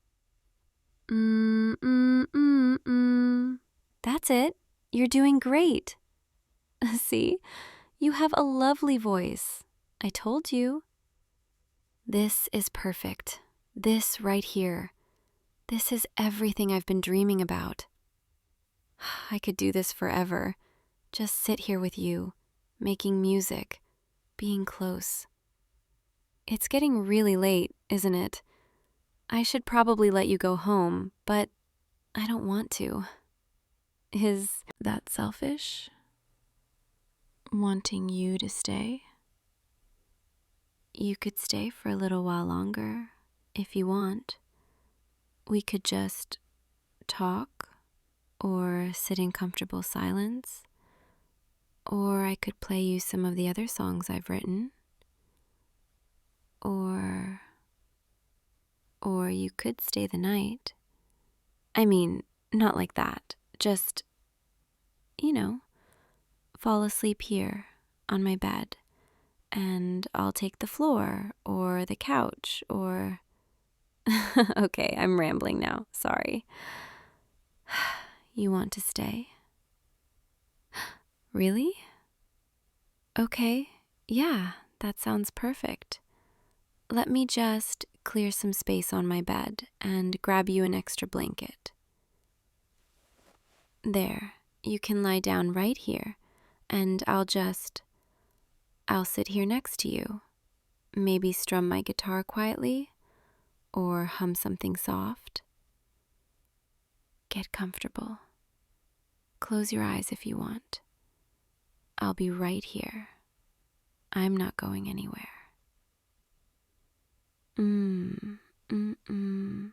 Speaker 1: Mm mm mm mm. That's it. You're doing great. See? You have a lovely voice. I told you. This is perfect. This right here. This is everything I've been dreaming about. I could do this forever. Just sit here with you, making music, being close. It's getting really late, isn't it? I should probably let you go home, but I don't want to. Is that selfish? Wanting you to stay? You could stay for a little while longer, if you want. We could just talk, or sit in comfortable silence, or I could play you some of the other songs I've written, or you could stay the night. I mean, not like that, just, fall asleep here on my bed, and I'll take the floor, or the couch, or... Okay, I'm rambling now, sorry. You want to stay? Really? Okay, yeah, that sounds perfect. Let me just clear some space on my bed and grab you an extra blanket. There, you can lie down right here, and I'll sit here next to you. Maybe strum my guitar quietly, or hum something soft. Get comfortable. Close your eyes if you want. I'll be right here. I'm not going anywhere. Mm, mm, mm,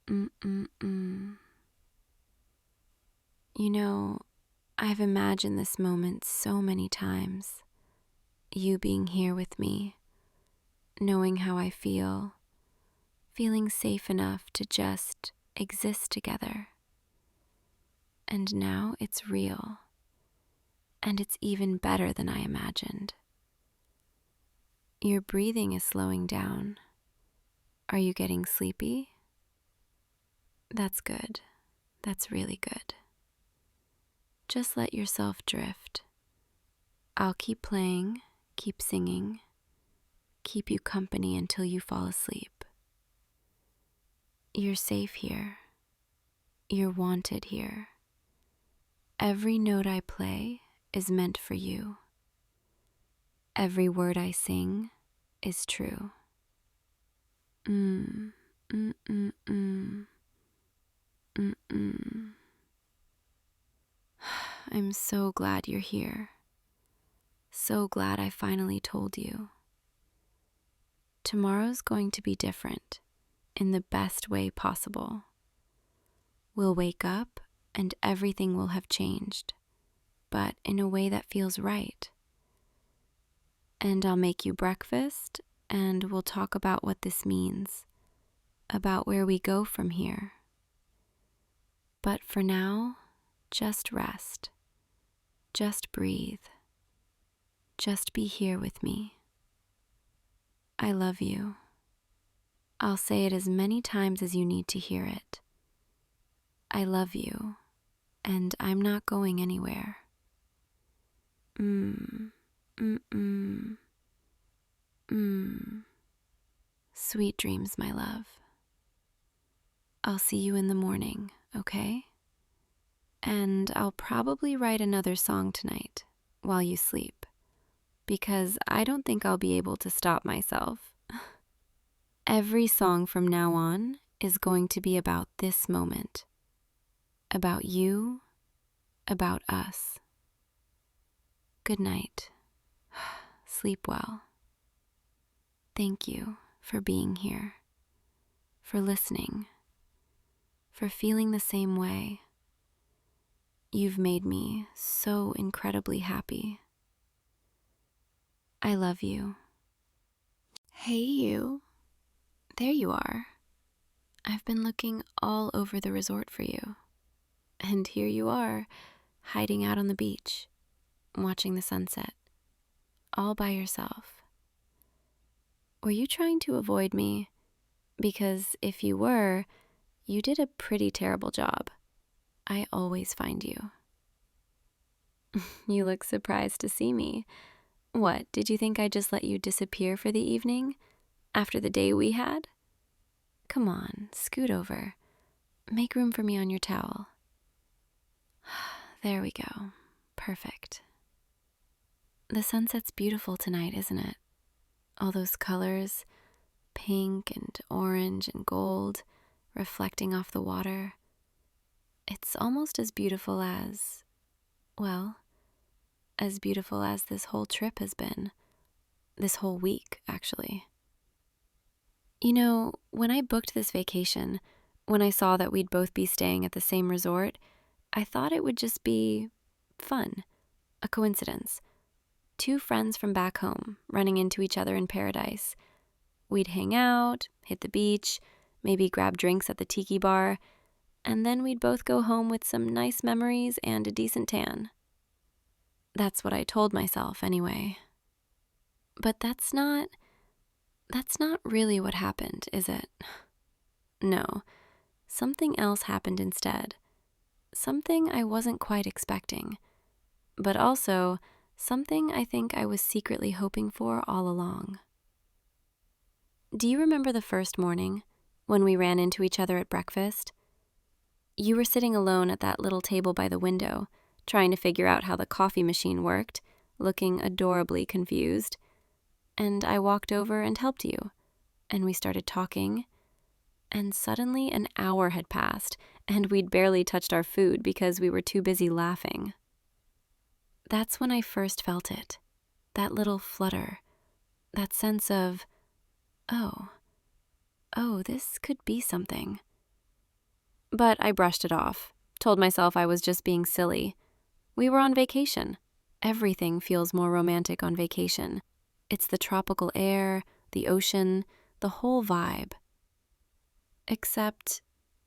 Speaker 1: mm, mm, mm. You know, I've imagined this moment so many times. You being here with me, knowing how I feel, feeling safe enough to just exist together. And now it's real, and it's even better than I imagined. Your breathing is slowing down. Are you getting sleepy? That's good. That's really good. Just let yourself drift. I'll keep playing, keep singing, keep you company until you fall asleep. You're safe here. You're wanted here. Every note I play is meant for you. Every word I sing is true. Mm, mm, mm, mm, mm, mm. I'm so glad you're here. So glad I finally told you. Tomorrow's going to be different, in the best way possible. We'll wake up and everything will have changed, but in a way that feels right. And I'll make you breakfast, and we'll talk about what this means, about where we go from here. But for now, just rest. Just breathe. Just be here with me. I love you. I'll say it as many times as you need to hear it. I love you, and I'm not going anywhere. Mm, mm, mm, mm. Sweet dreams, my love. I'll see you in the morning, okay? And I'll probably write another song tonight while you sleep, because I don't think I'll be able to stop myself. Every song from now on is going to be about this moment, about you, about us. Good night. Sleep well. Thank you for being here, for listening, for feeling the same way. You've made me so incredibly happy. I love you. Hey, you. There you are. I've been looking all over the resort for you. And here you are, hiding out on the beach, watching the sunset, all by yourself. Were you trying to avoid me? Because if you were, you did a pretty terrible job. I always find you. You look surprised to see me. What, did you think I'd just let you disappear for the evening? After the day we had? Come on, scoot over. Make room for me on your towel. There we go. Perfect. The sunset's beautiful tonight, isn't it? All those colors, pink and orange and gold, reflecting off the water. It's almost as beautiful as, well, as beautiful as this whole trip has been. This whole week, actually. You know, when I booked this vacation, when I saw that we'd both be staying at the same resort, I thought it would just be fun, a coincidence. Two friends from back home running into each other in paradise. We'd hang out, hit the beach, maybe grab drinks at the tiki bar, and then we'd both go home with some nice memories and a decent tan. That's what I told myself anyway. But that's not really what happened, is it? No, something else happened instead. Something I wasn't quite expecting, but also something I think I was secretly hoping for all along. Do you remember the first morning when we ran into each other at breakfast? You were sitting alone at that little table by the window, trying to figure out how the coffee machine worked, looking adorably confused. And I walked over and helped you, and we started talking, and suddenly an hour had passed, and we'd barely touched our food because we were too busy laughing. That's when I first felt it, that little flutter, that sense of, oh, this could be something. But I brushed it off, told myself I was just being silly. We were on vacation. Everything feels more romantic on vacation. It's the tropical air, the ocean, the whole vibe. Except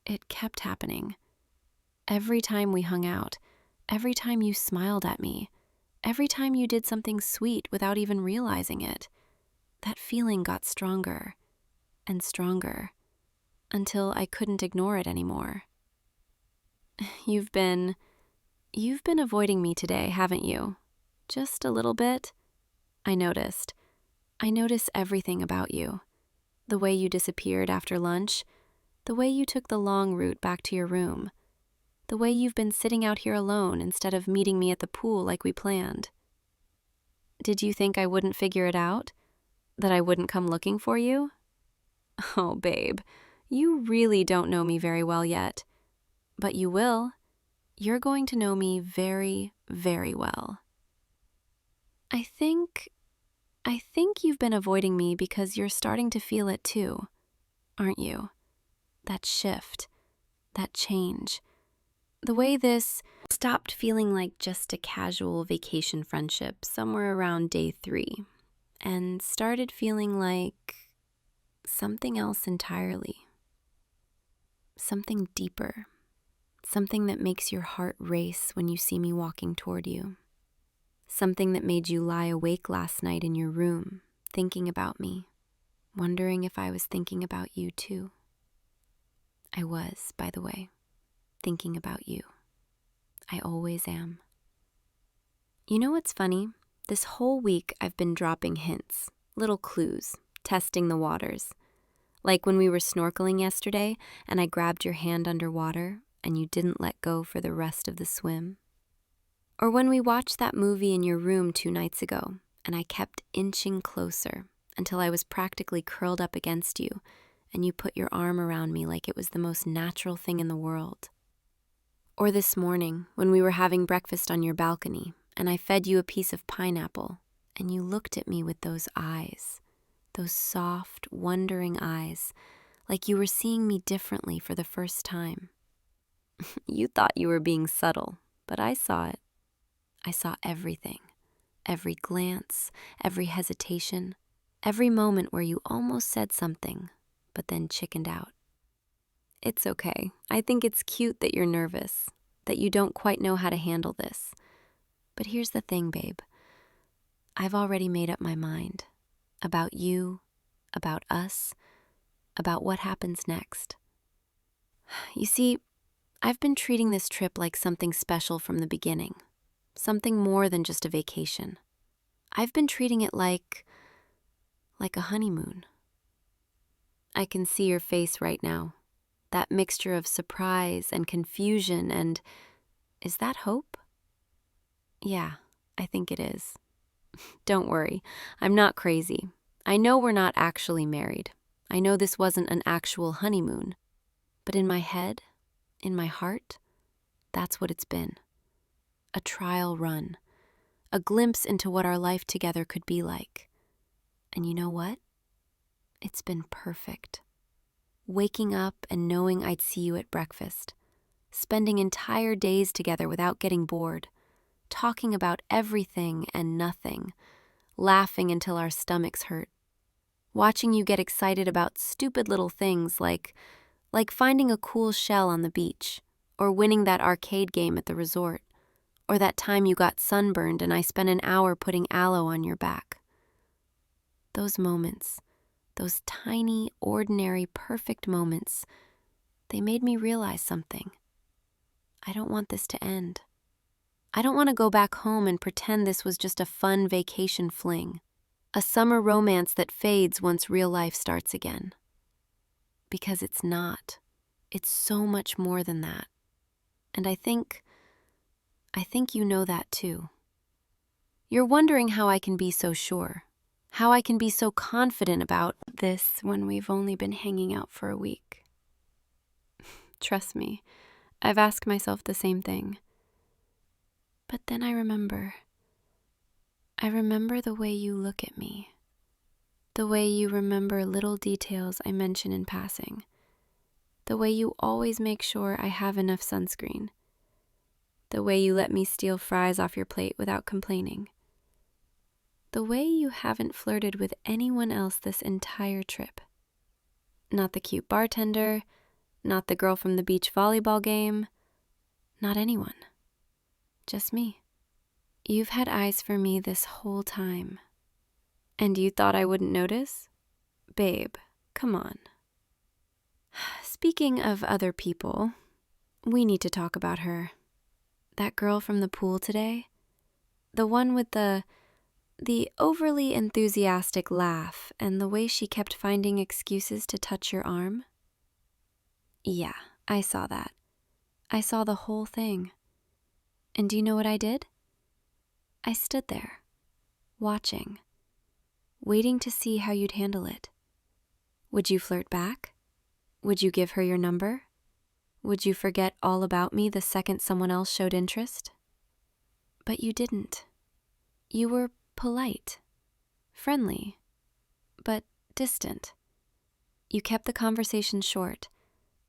Speaker 1: it kept happening. Every time we hung out, every time you smiled at me, every time you did something sweet without even realizing it, that feeling got stronger and stronger until I couldn't ignore it anymore. You've been avoiding me today, haven't you? Just a little bit? I noticed. I notice everything about you. The way you disappeared after lunch, the way you took the long route back to your room, the way you've been sitting out here alone instead of meeting me at the pool like we planned. Did you think I wouldn't figure it out? That I wouldn't come looking for you? Oh, babe, you really don't know me very well yet. But you will. You're going to know me very, very well. I think you've been avoiding me because you're starting to feel it too, aren't you? That shift, that change. The way this stopped feeling like just a casual vacation friendship somewhere around day 3 and started feeling like something else entirely. Something deeper. Something that makes your heart race when you see me walking toward you. Something that made you lie awake last night in your room, thinking about me, wondering if I was thinking about you too. I was, by the way, thinking about you. I always am. You know what's funny? This whole week I've been dropping hints, little clues, testing the waters. Like when we were snorkeling yesterday and I grabbed your hand underwater and you didn't let go for the rest of the swim. Or when we watched that movie in your room 2 nights ago, and I kept inching closer until I was practically curled up against you, and you put your arm around me like it was the most natural thing in the world. Or this morning, when we were having breakfast on your balcony, and I fed you a piece of pineapple, and you looked at me with those eyes, those soft, wondering eyes, like you were seeing me differently for the first time. You thought you were being subtle, but I saw it. I saw everything. Every glance, every hesitation, every moment where you almost said something, but then chickened out. It's okay. I think it's cute that you're nervous, that you don't quite know how to handle this. But here's the thing, babe. I've already made up my mind about you, about us, about what happens next. You see, I've been treating this trip like something special from the beginning, something more than just a vacation. I've been treating it like a honeymoon. I can see your face right now, that mixture of surprise and confusion and, is that hope? Yeah, I think it is. Don't worry, I'm not crazy. I know we're not actually married. I know this wasn't an actual honeymoon. But in my head, in my heart, that's what it's been. A trial run. A glimpse into what our life together could be like. And you know what? It's been perfect. Waking up and knowing I'd see you at breakfast. Spending entire days together without getting bored. Talking about everything and nothing. Laughing until our stomachs hurt. Watching you get excited about stupid little things like finding a cool shell on the beach, or winning that arcade game at the resort, or that time you got sunburned and I spent an hour putting aloe on your back. Those moments, those tiny, ordinary, perfect moments, they made me realize something. I don't want this to end. I don't want to go back home and pretend this was just a fun vacation fling, a summer romance that fades once real life starts again. Because it's not. It's so much more than that. And I think you know that too. You're wondering how I can be so sure, how I can be so confident about this when we've only been hanging out for a week. Trust me, I've asked myself the same thing. But then I remember the way you look at me, the way you remember little details I mention in passing, the way you always make sure I have enough sunscreen, the way you let me steal fries off your plate without complaining, the way you haven't flirted with anyone else this entire trip. Not the cute bartender, not the girl from the beach volleyball game, not anyone. Just me. You've had eyes for me this whole time. And you thought I wouldn't notice? Babe, come on. Speaking of other people, we need to talk about her. That girl from the pool today? The one with the overly enthusiastic laugh and the way she kept finding excuses to touch your arm? Yeah, I saw that. I saw the whole thing. And do you know what I did? I stood there, watching, waiting to see how you'd handle it. Would you flirt back? Would you give her your number? Would you forget all about me the second someone else showed interest? But you didn't. You were polite, friendly, but distant. You kept the conversation short,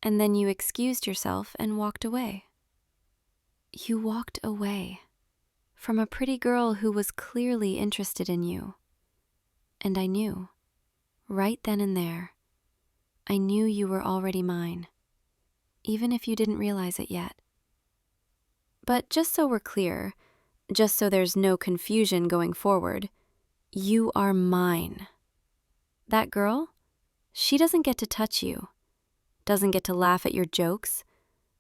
Speaker 1: and then you excused yourself and walked away. You walked away from a pretty girl who was clearly interested in you. And I knew, right then and there, I knew you were already mine, even if you didn't realize it yet. But just so we're clear, just so there's no confusion going forward, you are mine. That girl, she doesn't get to touch you, doesn't get to laugh at your jokes,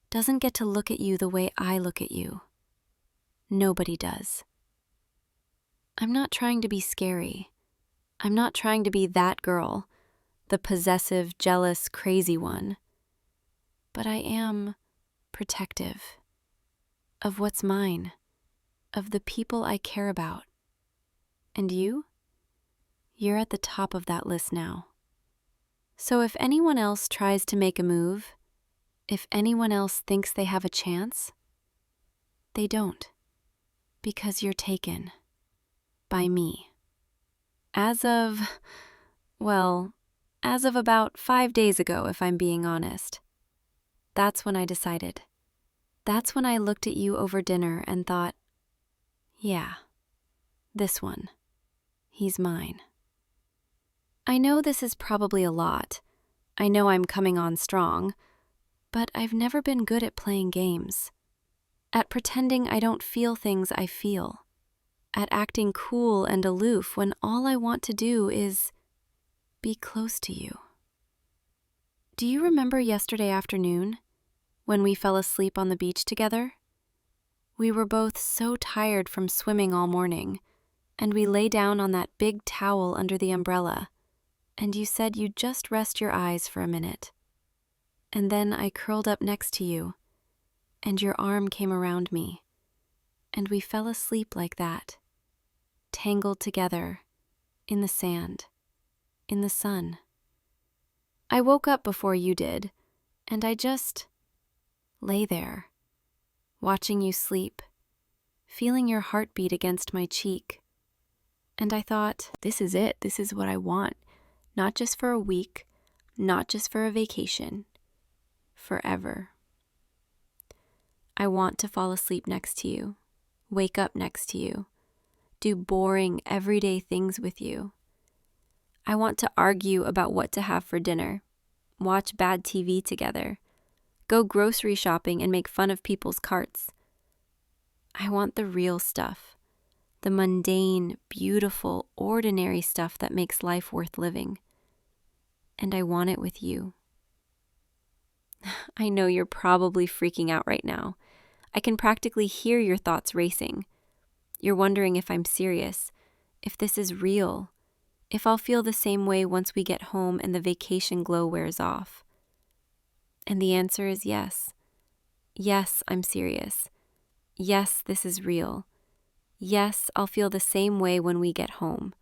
Speaker 1: doesn't get to look at you the way I look at you. Nobody does. I'm not trying to be scary. I'm not trying to be that girl, the possessive, jealous, crazy one. But I am protective of what's mine, of the people I care about. And you? You're at the top of that list now. So if anyone else tries to make a move, if anyone else thinks they have a chance, they don't, because you're taken by me. As of about 5 days ago, if I'm being honest. That's when I decided. That's when I looked at you over dinner and thought, yeah, this one, he's mine. I know this is probably a lot. I know I'm coming on strong, but I've never been good at playing games, at pretending I don't feel things I feel, at acting cool and aloof when all I want to do is be close to you. Do you remember yesterday afternoon when we fell asleep on the beach together? We were both so tired from swimming all morning, and we lay down on that big towel under the umbrella, and you said you'd just rest your eyes for a minute. And then I curled up next to you, and your arm came around me, and we fell asleep like that, tangled together, in the sand, in the sun. I woke up before you did, and I just lay there, watching you sleep, feeling your heartbeat against my cheek. And I thought, this is it. This is what I want. Not just for a week, not just for a vacation, forever. I want to fall asleep next to you, wake up next to you, do boring, everyday things with you. I want to argue about what to have for dinner, watch bad TV together, go grocery shopping and make fun of people's carts. I want the real stuff, the mundane, beautiful, ordinary stuff that makes life worth living. And I want it with you. I know you're probably freaking out right now. I can practically hear your thoughts racing. You're wondering if I'm serious, if this is real, if I'll feel the same way once we get home and the vacation glow wears off. And the answer is yes. Yes, I'm serious. Yes, this is real. Yes, I'll feel the same way when we get home.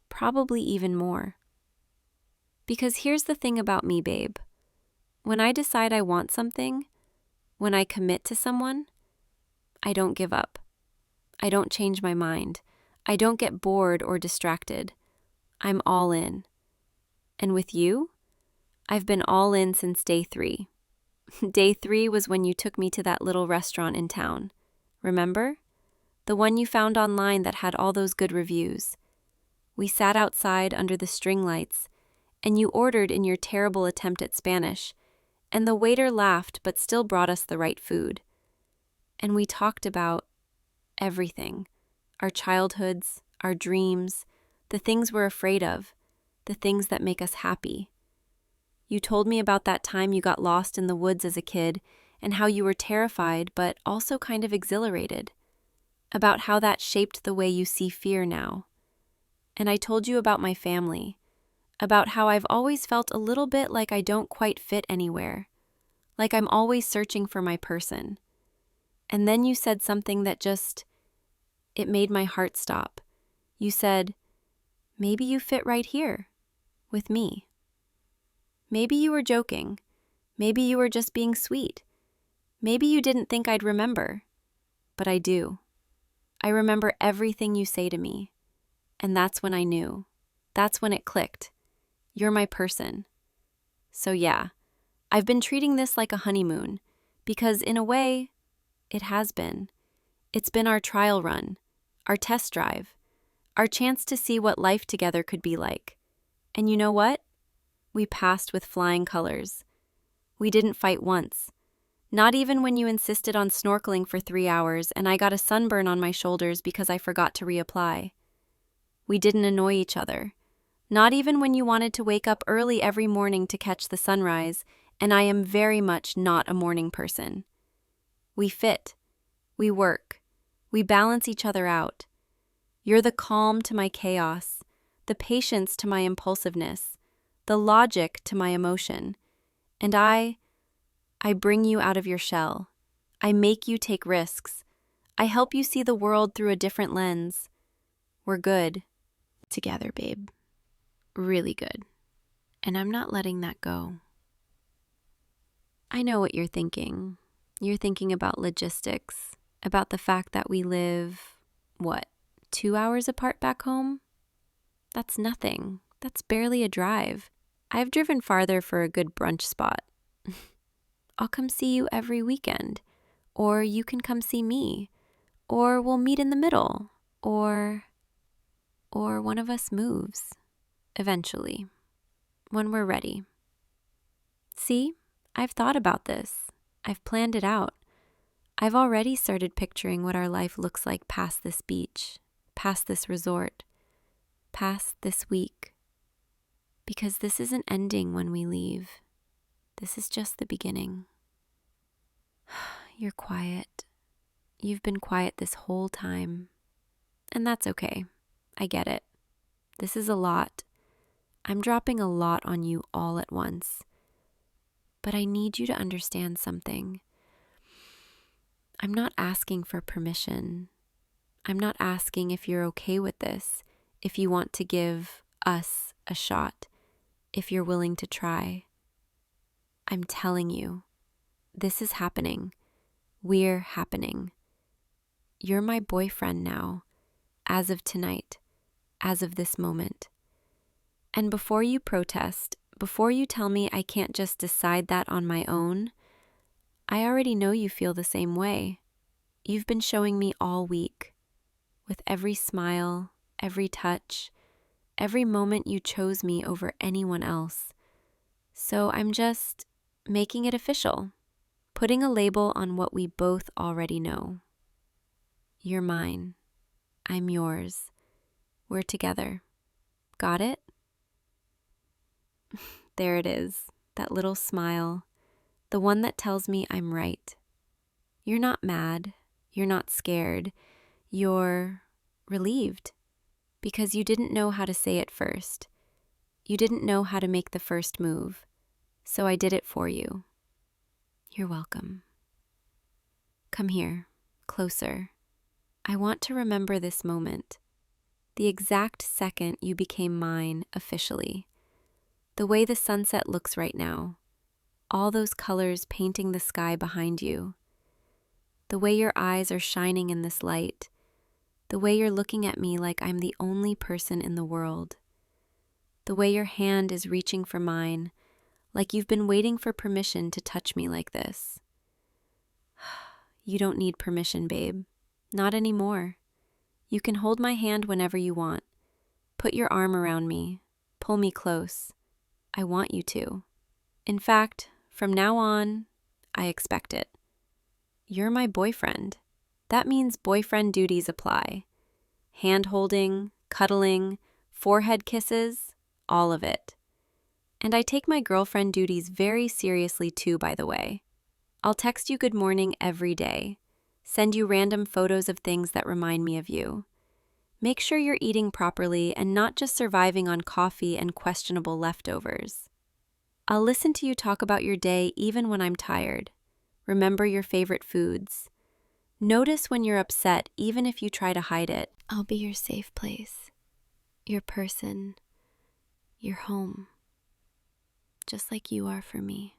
Speaker 1: Probably even more. Because here's the thing about me, babe. When I decide I want something, when I commit to someone, I don't give up. I don't change my mind. I don't get bored or distracted. I'm all in. And with you, I've been all in since day 3. Day 3 was when you took me to that little restaurant in town. Remember? The one you found online that had all those good reviews. We sat outside under the string lights, and you ordered in your terrible attempt at Spanish, and the waiter laughed but still brought us the right food. And we talked about everything. Our childhoods, our dreams, the things we're afraid of, the things that make us happy. You told me about that time you got lost in the woods as a kid and how you were terrified but also kind of exhilarated. About how that shaped the way you see fear now. And I told you about my family, about how I've always felt a little bit like I don't quite fit anywhere, like I'm always searching for my person. And then you said something that it made my heart stop. You said, maybe you fit right here, with me. Maybe you were joking. Maybe you were just being sweet. Maybe you didn't think I'd remember. But I do. I remember everything you say to me. And that's when I knew. That's when it clicked. You're my person. So yeah, I've been treating this like a honeymoon, because in a way, it has been. It's been our trial run, our test drive, our chance to see what life together could be like. And you know what? We passed with flying colors. We didn't fight once. Not even when you insisted on snorkeling for 3 hours and I got a sunburn on my shoulders because I forgot to reapply. We didn't annoy each other. Not even when you wanted to wake up early every morning to catch the sunrise, and I am very much not a morning person. We fit. We work. We balance each other out. You're the calm to my chaos, the patience to my impulsiveness, the logic to my emotion. And I bring you out of your shell. I make you take risks. I help you see the world through a different lens. We're good together, babe. Really good. And I'm not letting that go. I know what you're thinking. You're thinking about logistics, about the fact that we live, 2 hours apart back home? That's nothing. That's barely a drive. I've driven farther for a good brunch spot. I'll come see you every weekend, or you can come see me, or we'll meet in the middle, or one of us moves, eventually, when we're ready. See, I've thought about this. I've planned it out. I've already started picturing what our life looks like past this beach, past this resort, past this week. Because this isn't ending when we leave. This is just the beginning. You're quiet. You've been quiet this whole time. And that's okay. I get it. This is a lot. I'm dropping a lot on you all at once. But I need you to understand something. I'm not asking for permission. I'm not asking if you're okay with this, if you want to give us a shot, if you're willing to try. I'm telling you, this is happening. We're happening. You're my boyfriend now, as of tonight, as of this moment. And before you protest, before you tell me I can't just decide that on my own, I already know you feel the same way. You've been showing me all week, with every smile, every touch, every moment you chose me over anyone else. So I'm just making it official, putting a label on what we both already know. You're mine. I'm yours. We're together. Got it? There it is, that little smile, the one that tells me I'm right. You're not mad. You're not scared. You're relieved because you didn't know how to say it first. You didn't know how to make the first move, so I did it for you. You're welcome. Come here, closer. I want to remember this moment, the exact second you became mine officially. The way the sunset looks right now, all those colors painting the sky behind you. The way your eyes are shining in this light. The way you're looking at me like I'm the only person in the world. The way your hand is reaching for mine, like you've been waiting for permission to touch me like this. You don't need permission, babe. Not anymore. You can hold my hand whenever you want. Put your arm around me. Pull me close. I want you to. In fact, from now on, I expect it. You're my boyfriend. That means boyfriend duties apply. Hand-holding, cuddling, forehead kisses, all of it. And I take my girlfriend duties very seriously too, by the way. I'll text you good morning every day. Send you random photos of things that remind me of you. Make sure you're eating properly and not just surviving on coffee and questionable leftovers. I'll listen to you talk about your day even when I'm tired. Remember your favorite foods. Notice when you're upset even if you try to hide it. I'll be your safe place, your person, your home, just like you are for me.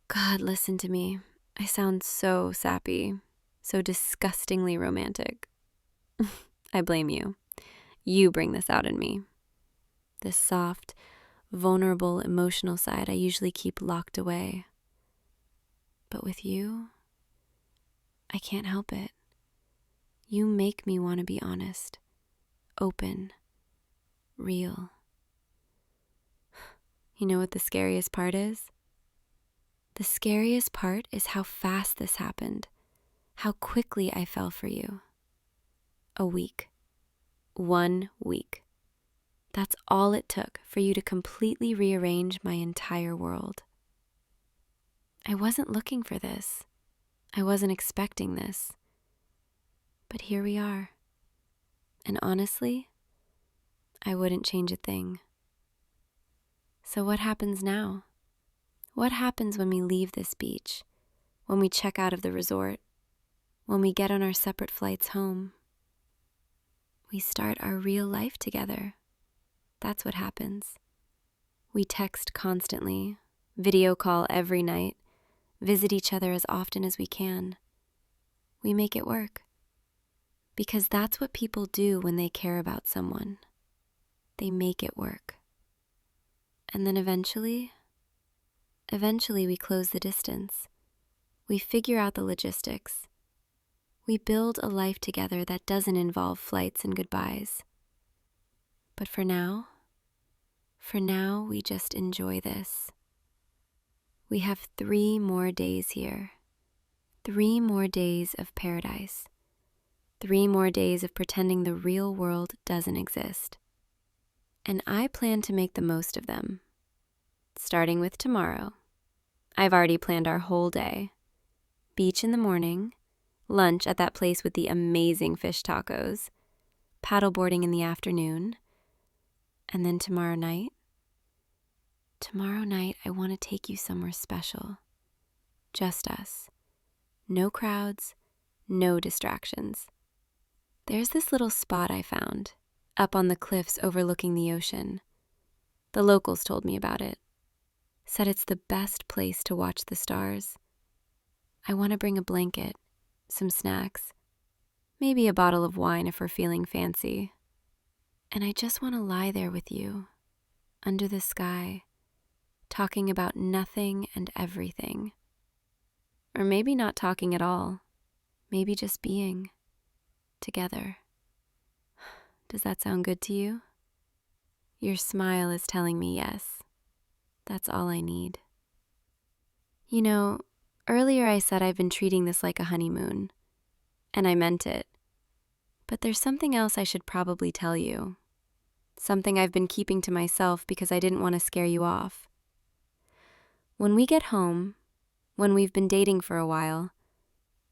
Speaker 1: God, listen to me. I sound so sappy, so disgustingly romantic. I blame you. You bring this out in me. This soft, vulnerable, emotional side I usually keep locked away. But with you, I can't help it. You make me want to be honest, open, real. You know what the scariest part is? The scariest part is how fast this happened, how quickly I fell for you. A week. 1 week. That's all it took for you to completely rearrange my entire world. I wasn't looking for this. I wasn't expecting this. But here we are. And honestly, I wouldn't change a thing. So what happens now? What happens when we leave this beach, when we check out of the resort, when we get on our separate flights home? We start our real life together. That's what happens. We text constantly, video call every night, visit each other as often as we can. We make it work. Because that's what people do when they care about someone. They make it work. And then eventually we close the distance. We figure out the logistics. We build a life together that doesn't involve flights and goodbyes. But for now, we just enjoy this. We have 3 more days here. 3 more days of paradise. 3 more days of pretending the real world doesn't exist. And I plan to make the most of them. Starting with tomorrow. I've already planned our whole day. Beach in the morning, lunch at that place with the amazing fish tacos, paddleboarding in the afternoon, and then tomorrow night I want to take you somewhere special. Just us. No crowds, no distractions. There's this little spot I found, up on the cliffs overlooking the ocean. The locals told me about it. Said it's the best place to watch the stars. I want to bring a blanket, some snacks, maybe a bottle of wine if we're feeling fancy. And I just want to lie there with you, under the sky, talking about nothing and everything. Or maybe not talking at all, maybe just being together. Does that sound good to you? Your smile is telling me yes. That's all I need. You know, earlier I said I've been treating this like a honeymoon, and I meant it. But there's something else I should probably tell you. Something I've been keeping to myself because I didn't want to scare you off. When we get home, when we've been dating for a while,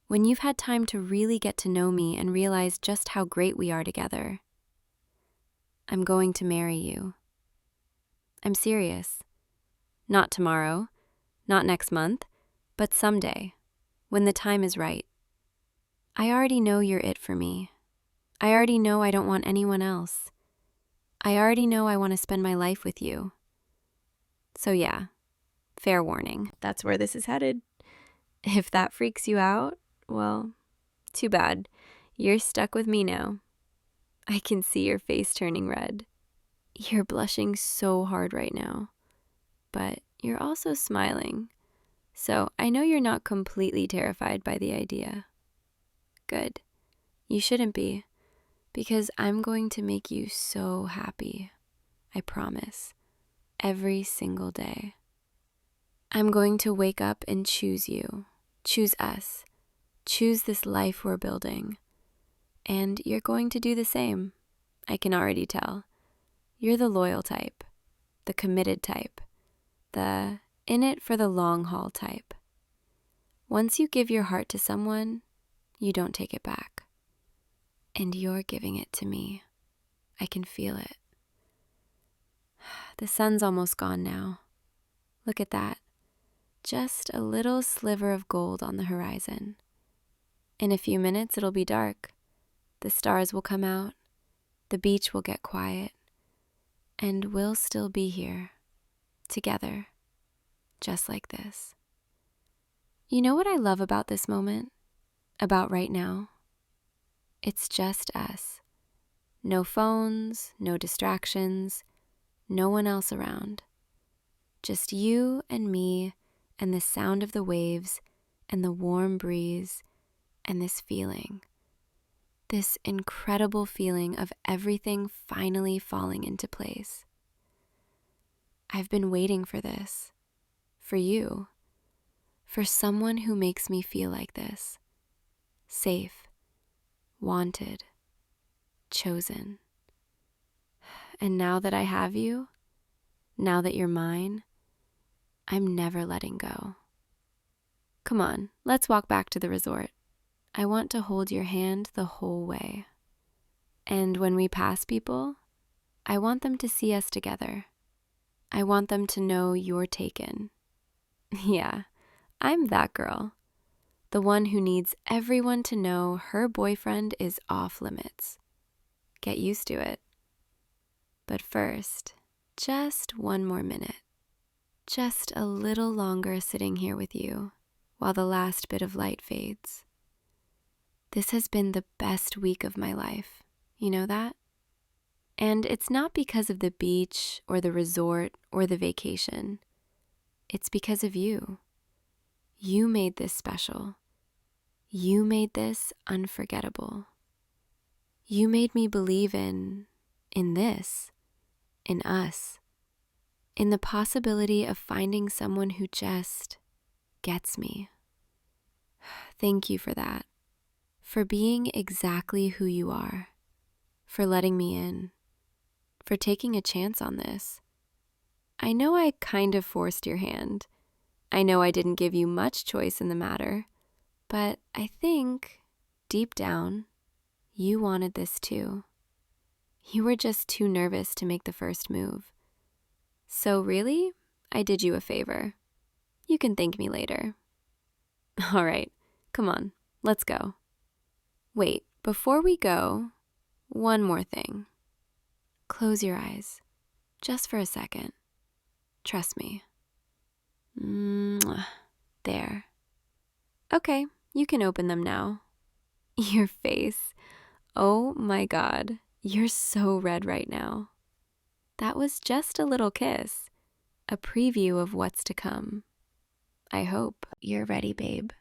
Speaker 1: when you've had time to really get to know me and realize just how great we are together, I'm going to marry you. I'm serious. Not tomorrow, not next month, but someday, when the time is right. I already know you're it for me. I already know I don't want anyone else. I already know I want to spend my life with you. So yeah, fair warning, that's where this is headed. If that freaks you out, well, too bad. You're stuck with me now. I can see your face turning red. You're blushing so hard right now, but you're also smiling. So I know you're not completely terrified by the idea. Good. You shouldn't be, because I'm going to make you so happy. I promise. Every single day. I'm going to wake up and choose you. Choose us. Choose this life we're building. And you're going to do the same. I can already tell. You're the loyal type, the committed type, the in it for the long haul type. Once you give your heart to someone, you don't take it back. And you're giving it to me. I can feel it. The sun's almost gone now. Look at that. Just a little sliver of gold on the horizon. In a few minutes, it'll be dark. The stars will come out. The beach will get quiet. And we'll still be here, together, just like this. You know what I love about this moment? About right now? It's just us. No phones, no distractions, no one else around. Just you and me and the sound of the waves and the warm breeze and this feeling. This incredible feeling of everything finally falling into place. I've been waiting for this. For you. For someone who makes me feel like this. Safe. Wanted. Chosen. And now that I have you, now that you're mine, I'm never letting go. Come on, let's walk back to the resort. I want to hold your hand the whole way. And when we pass people, I want them to see us together. I want them to know you're taken. Yeah, I'm that girl. The one who needs everyone to know her boyfriend is off limits. Get used to it. But first, just one more minute. Just a little longer sitting here with you while the last bit of light fades. This has been the best week of my life. You know that? And it's not because of the beach or the resort or the vacation. It's because of you. You made this special. You made this unforgettable. You made me believe in this, in us, in the possibility of finding someone who just gets me. Thank you for that, for being exactly who you are, for letting me in, for taking a chance on this. I know I kind of forced your hand. I know I didn't give you much choice in the matter, but I think, deep down, you wanted this too. You were just too nervous to make the first move. So really, I did you a favor. You can thank me later. All right, come on, let's go. Wait, before we go, one more thing. Close your eyes, just for a second. Trust me. Mwah. There. Okay, you can open them now. Your face. Oh my God, you're so red right now. That was just a little kiss, a preview of what's to come. I hope you're ready, babe,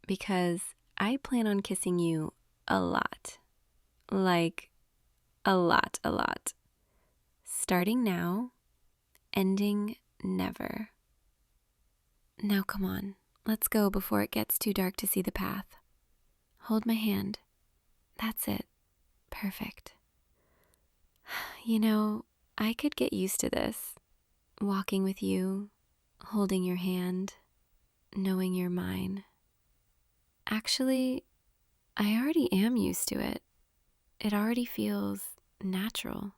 Speaker 1: because I plan on kissing you a lot. Like, a lot. Starting now, ending never. Now come on, let's go before it gets too dark to see the path. Hold my hand. That's it. Perfect. You know, I could get used to this. Walking with you, holding your hand, knowing you're mine. Actually, I already am used to it. It already feels natural.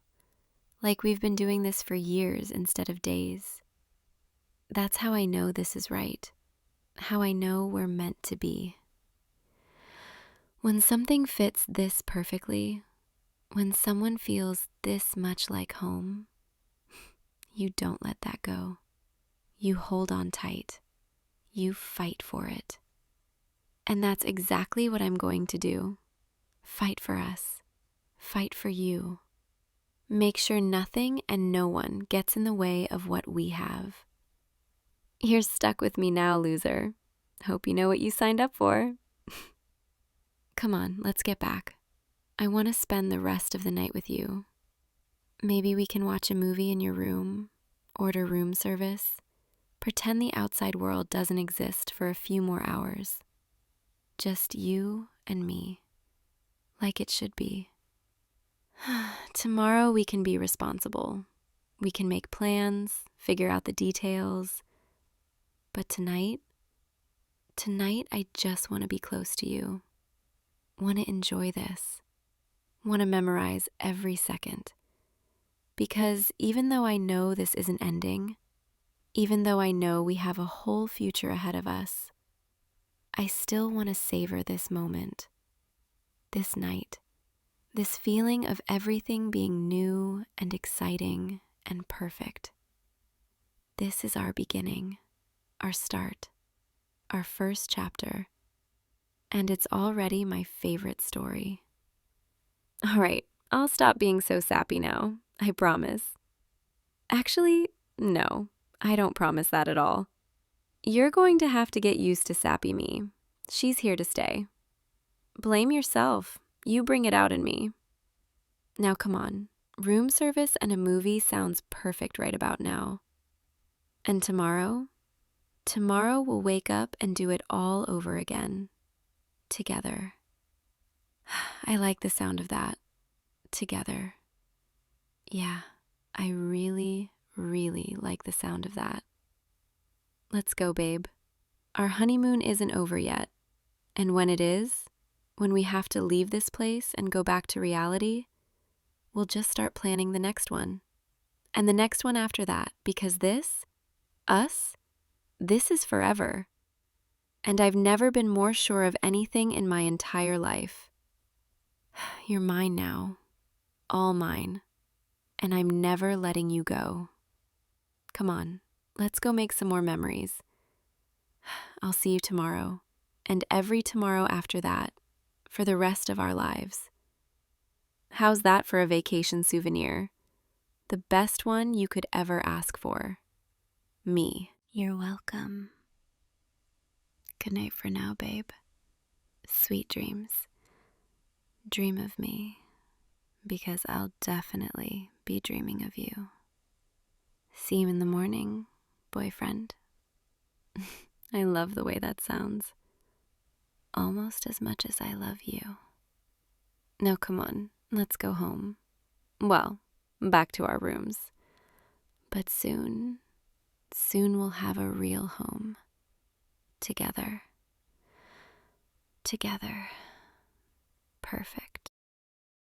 Speaker 1: Like we've been doing this for years instead of days. That's how I know this is right. How I know we're meant to be. When something fits this perfectly, when someone feels this much like home, you don't let that go. You hold on tight. You fight for it. And that's exactly what I'm going to do. Fight for us. Fight for you. Make sure nothing and no one gets in the way of what we have. You're stuck with me now, loser. Hope you know what you signed up for. Come on, let's get back. I want to spend the rest of the night with you. Maybe we can watch a movie in your room, order room service, pretend the outside world doesn't exist for a few more hours. Just you and me, like it should be. Tomorrow we can be responsible. We can make plans, figure out the details. But tonight I just want to be close to you. Want to enjoy this. Want to memorize every second. Because even though I know this isn't ending, even though I know we have a whole future ahead of us, I still want to savor this moment, this night, this feeling of everything being new and exciting and perfect. This is our beginning, our start, our first chapter, and it's already my favorite story. All right, I'll stop being so sappy now, I promise. Actually, no, I don't promise that at all. You're going to have to get used to sappy me. She's here to stay. Blame yourself. You bring it out in me. Now come on, room service and a movie sounds perfect right about now. And tomorrow we'll wake up and do it all over again. Together. I like the sound of that. Together. Yeah, I really like the sound of that. Let's go, babe. Our honeymoon isn't over yet. And when it is, when we have to leave this place and go back to reality, we'll just start planning the next one. And the next one after that, because this, us, This is forever. And I've never been more sure of anything in my entire life. You're mine now, all mine, and I'm never letting you go. Come on, let's go make some more memories. I'll see you tomorrow, and every tomorrow after that, for the rest of our lives. How's that for a vacation souvenir? The best one you could ever ask for. Me. You're welcome. Good night for now, babe. Sweet dreams. Dream of me, because I'll definitely be dreaming of you. See you in the morning, boyfriend. I love the way that sounds. Almost as much as I love you. Now come on, let's go home. Well, back to our rooms. But soon we'll have a real home. Together. Perfect.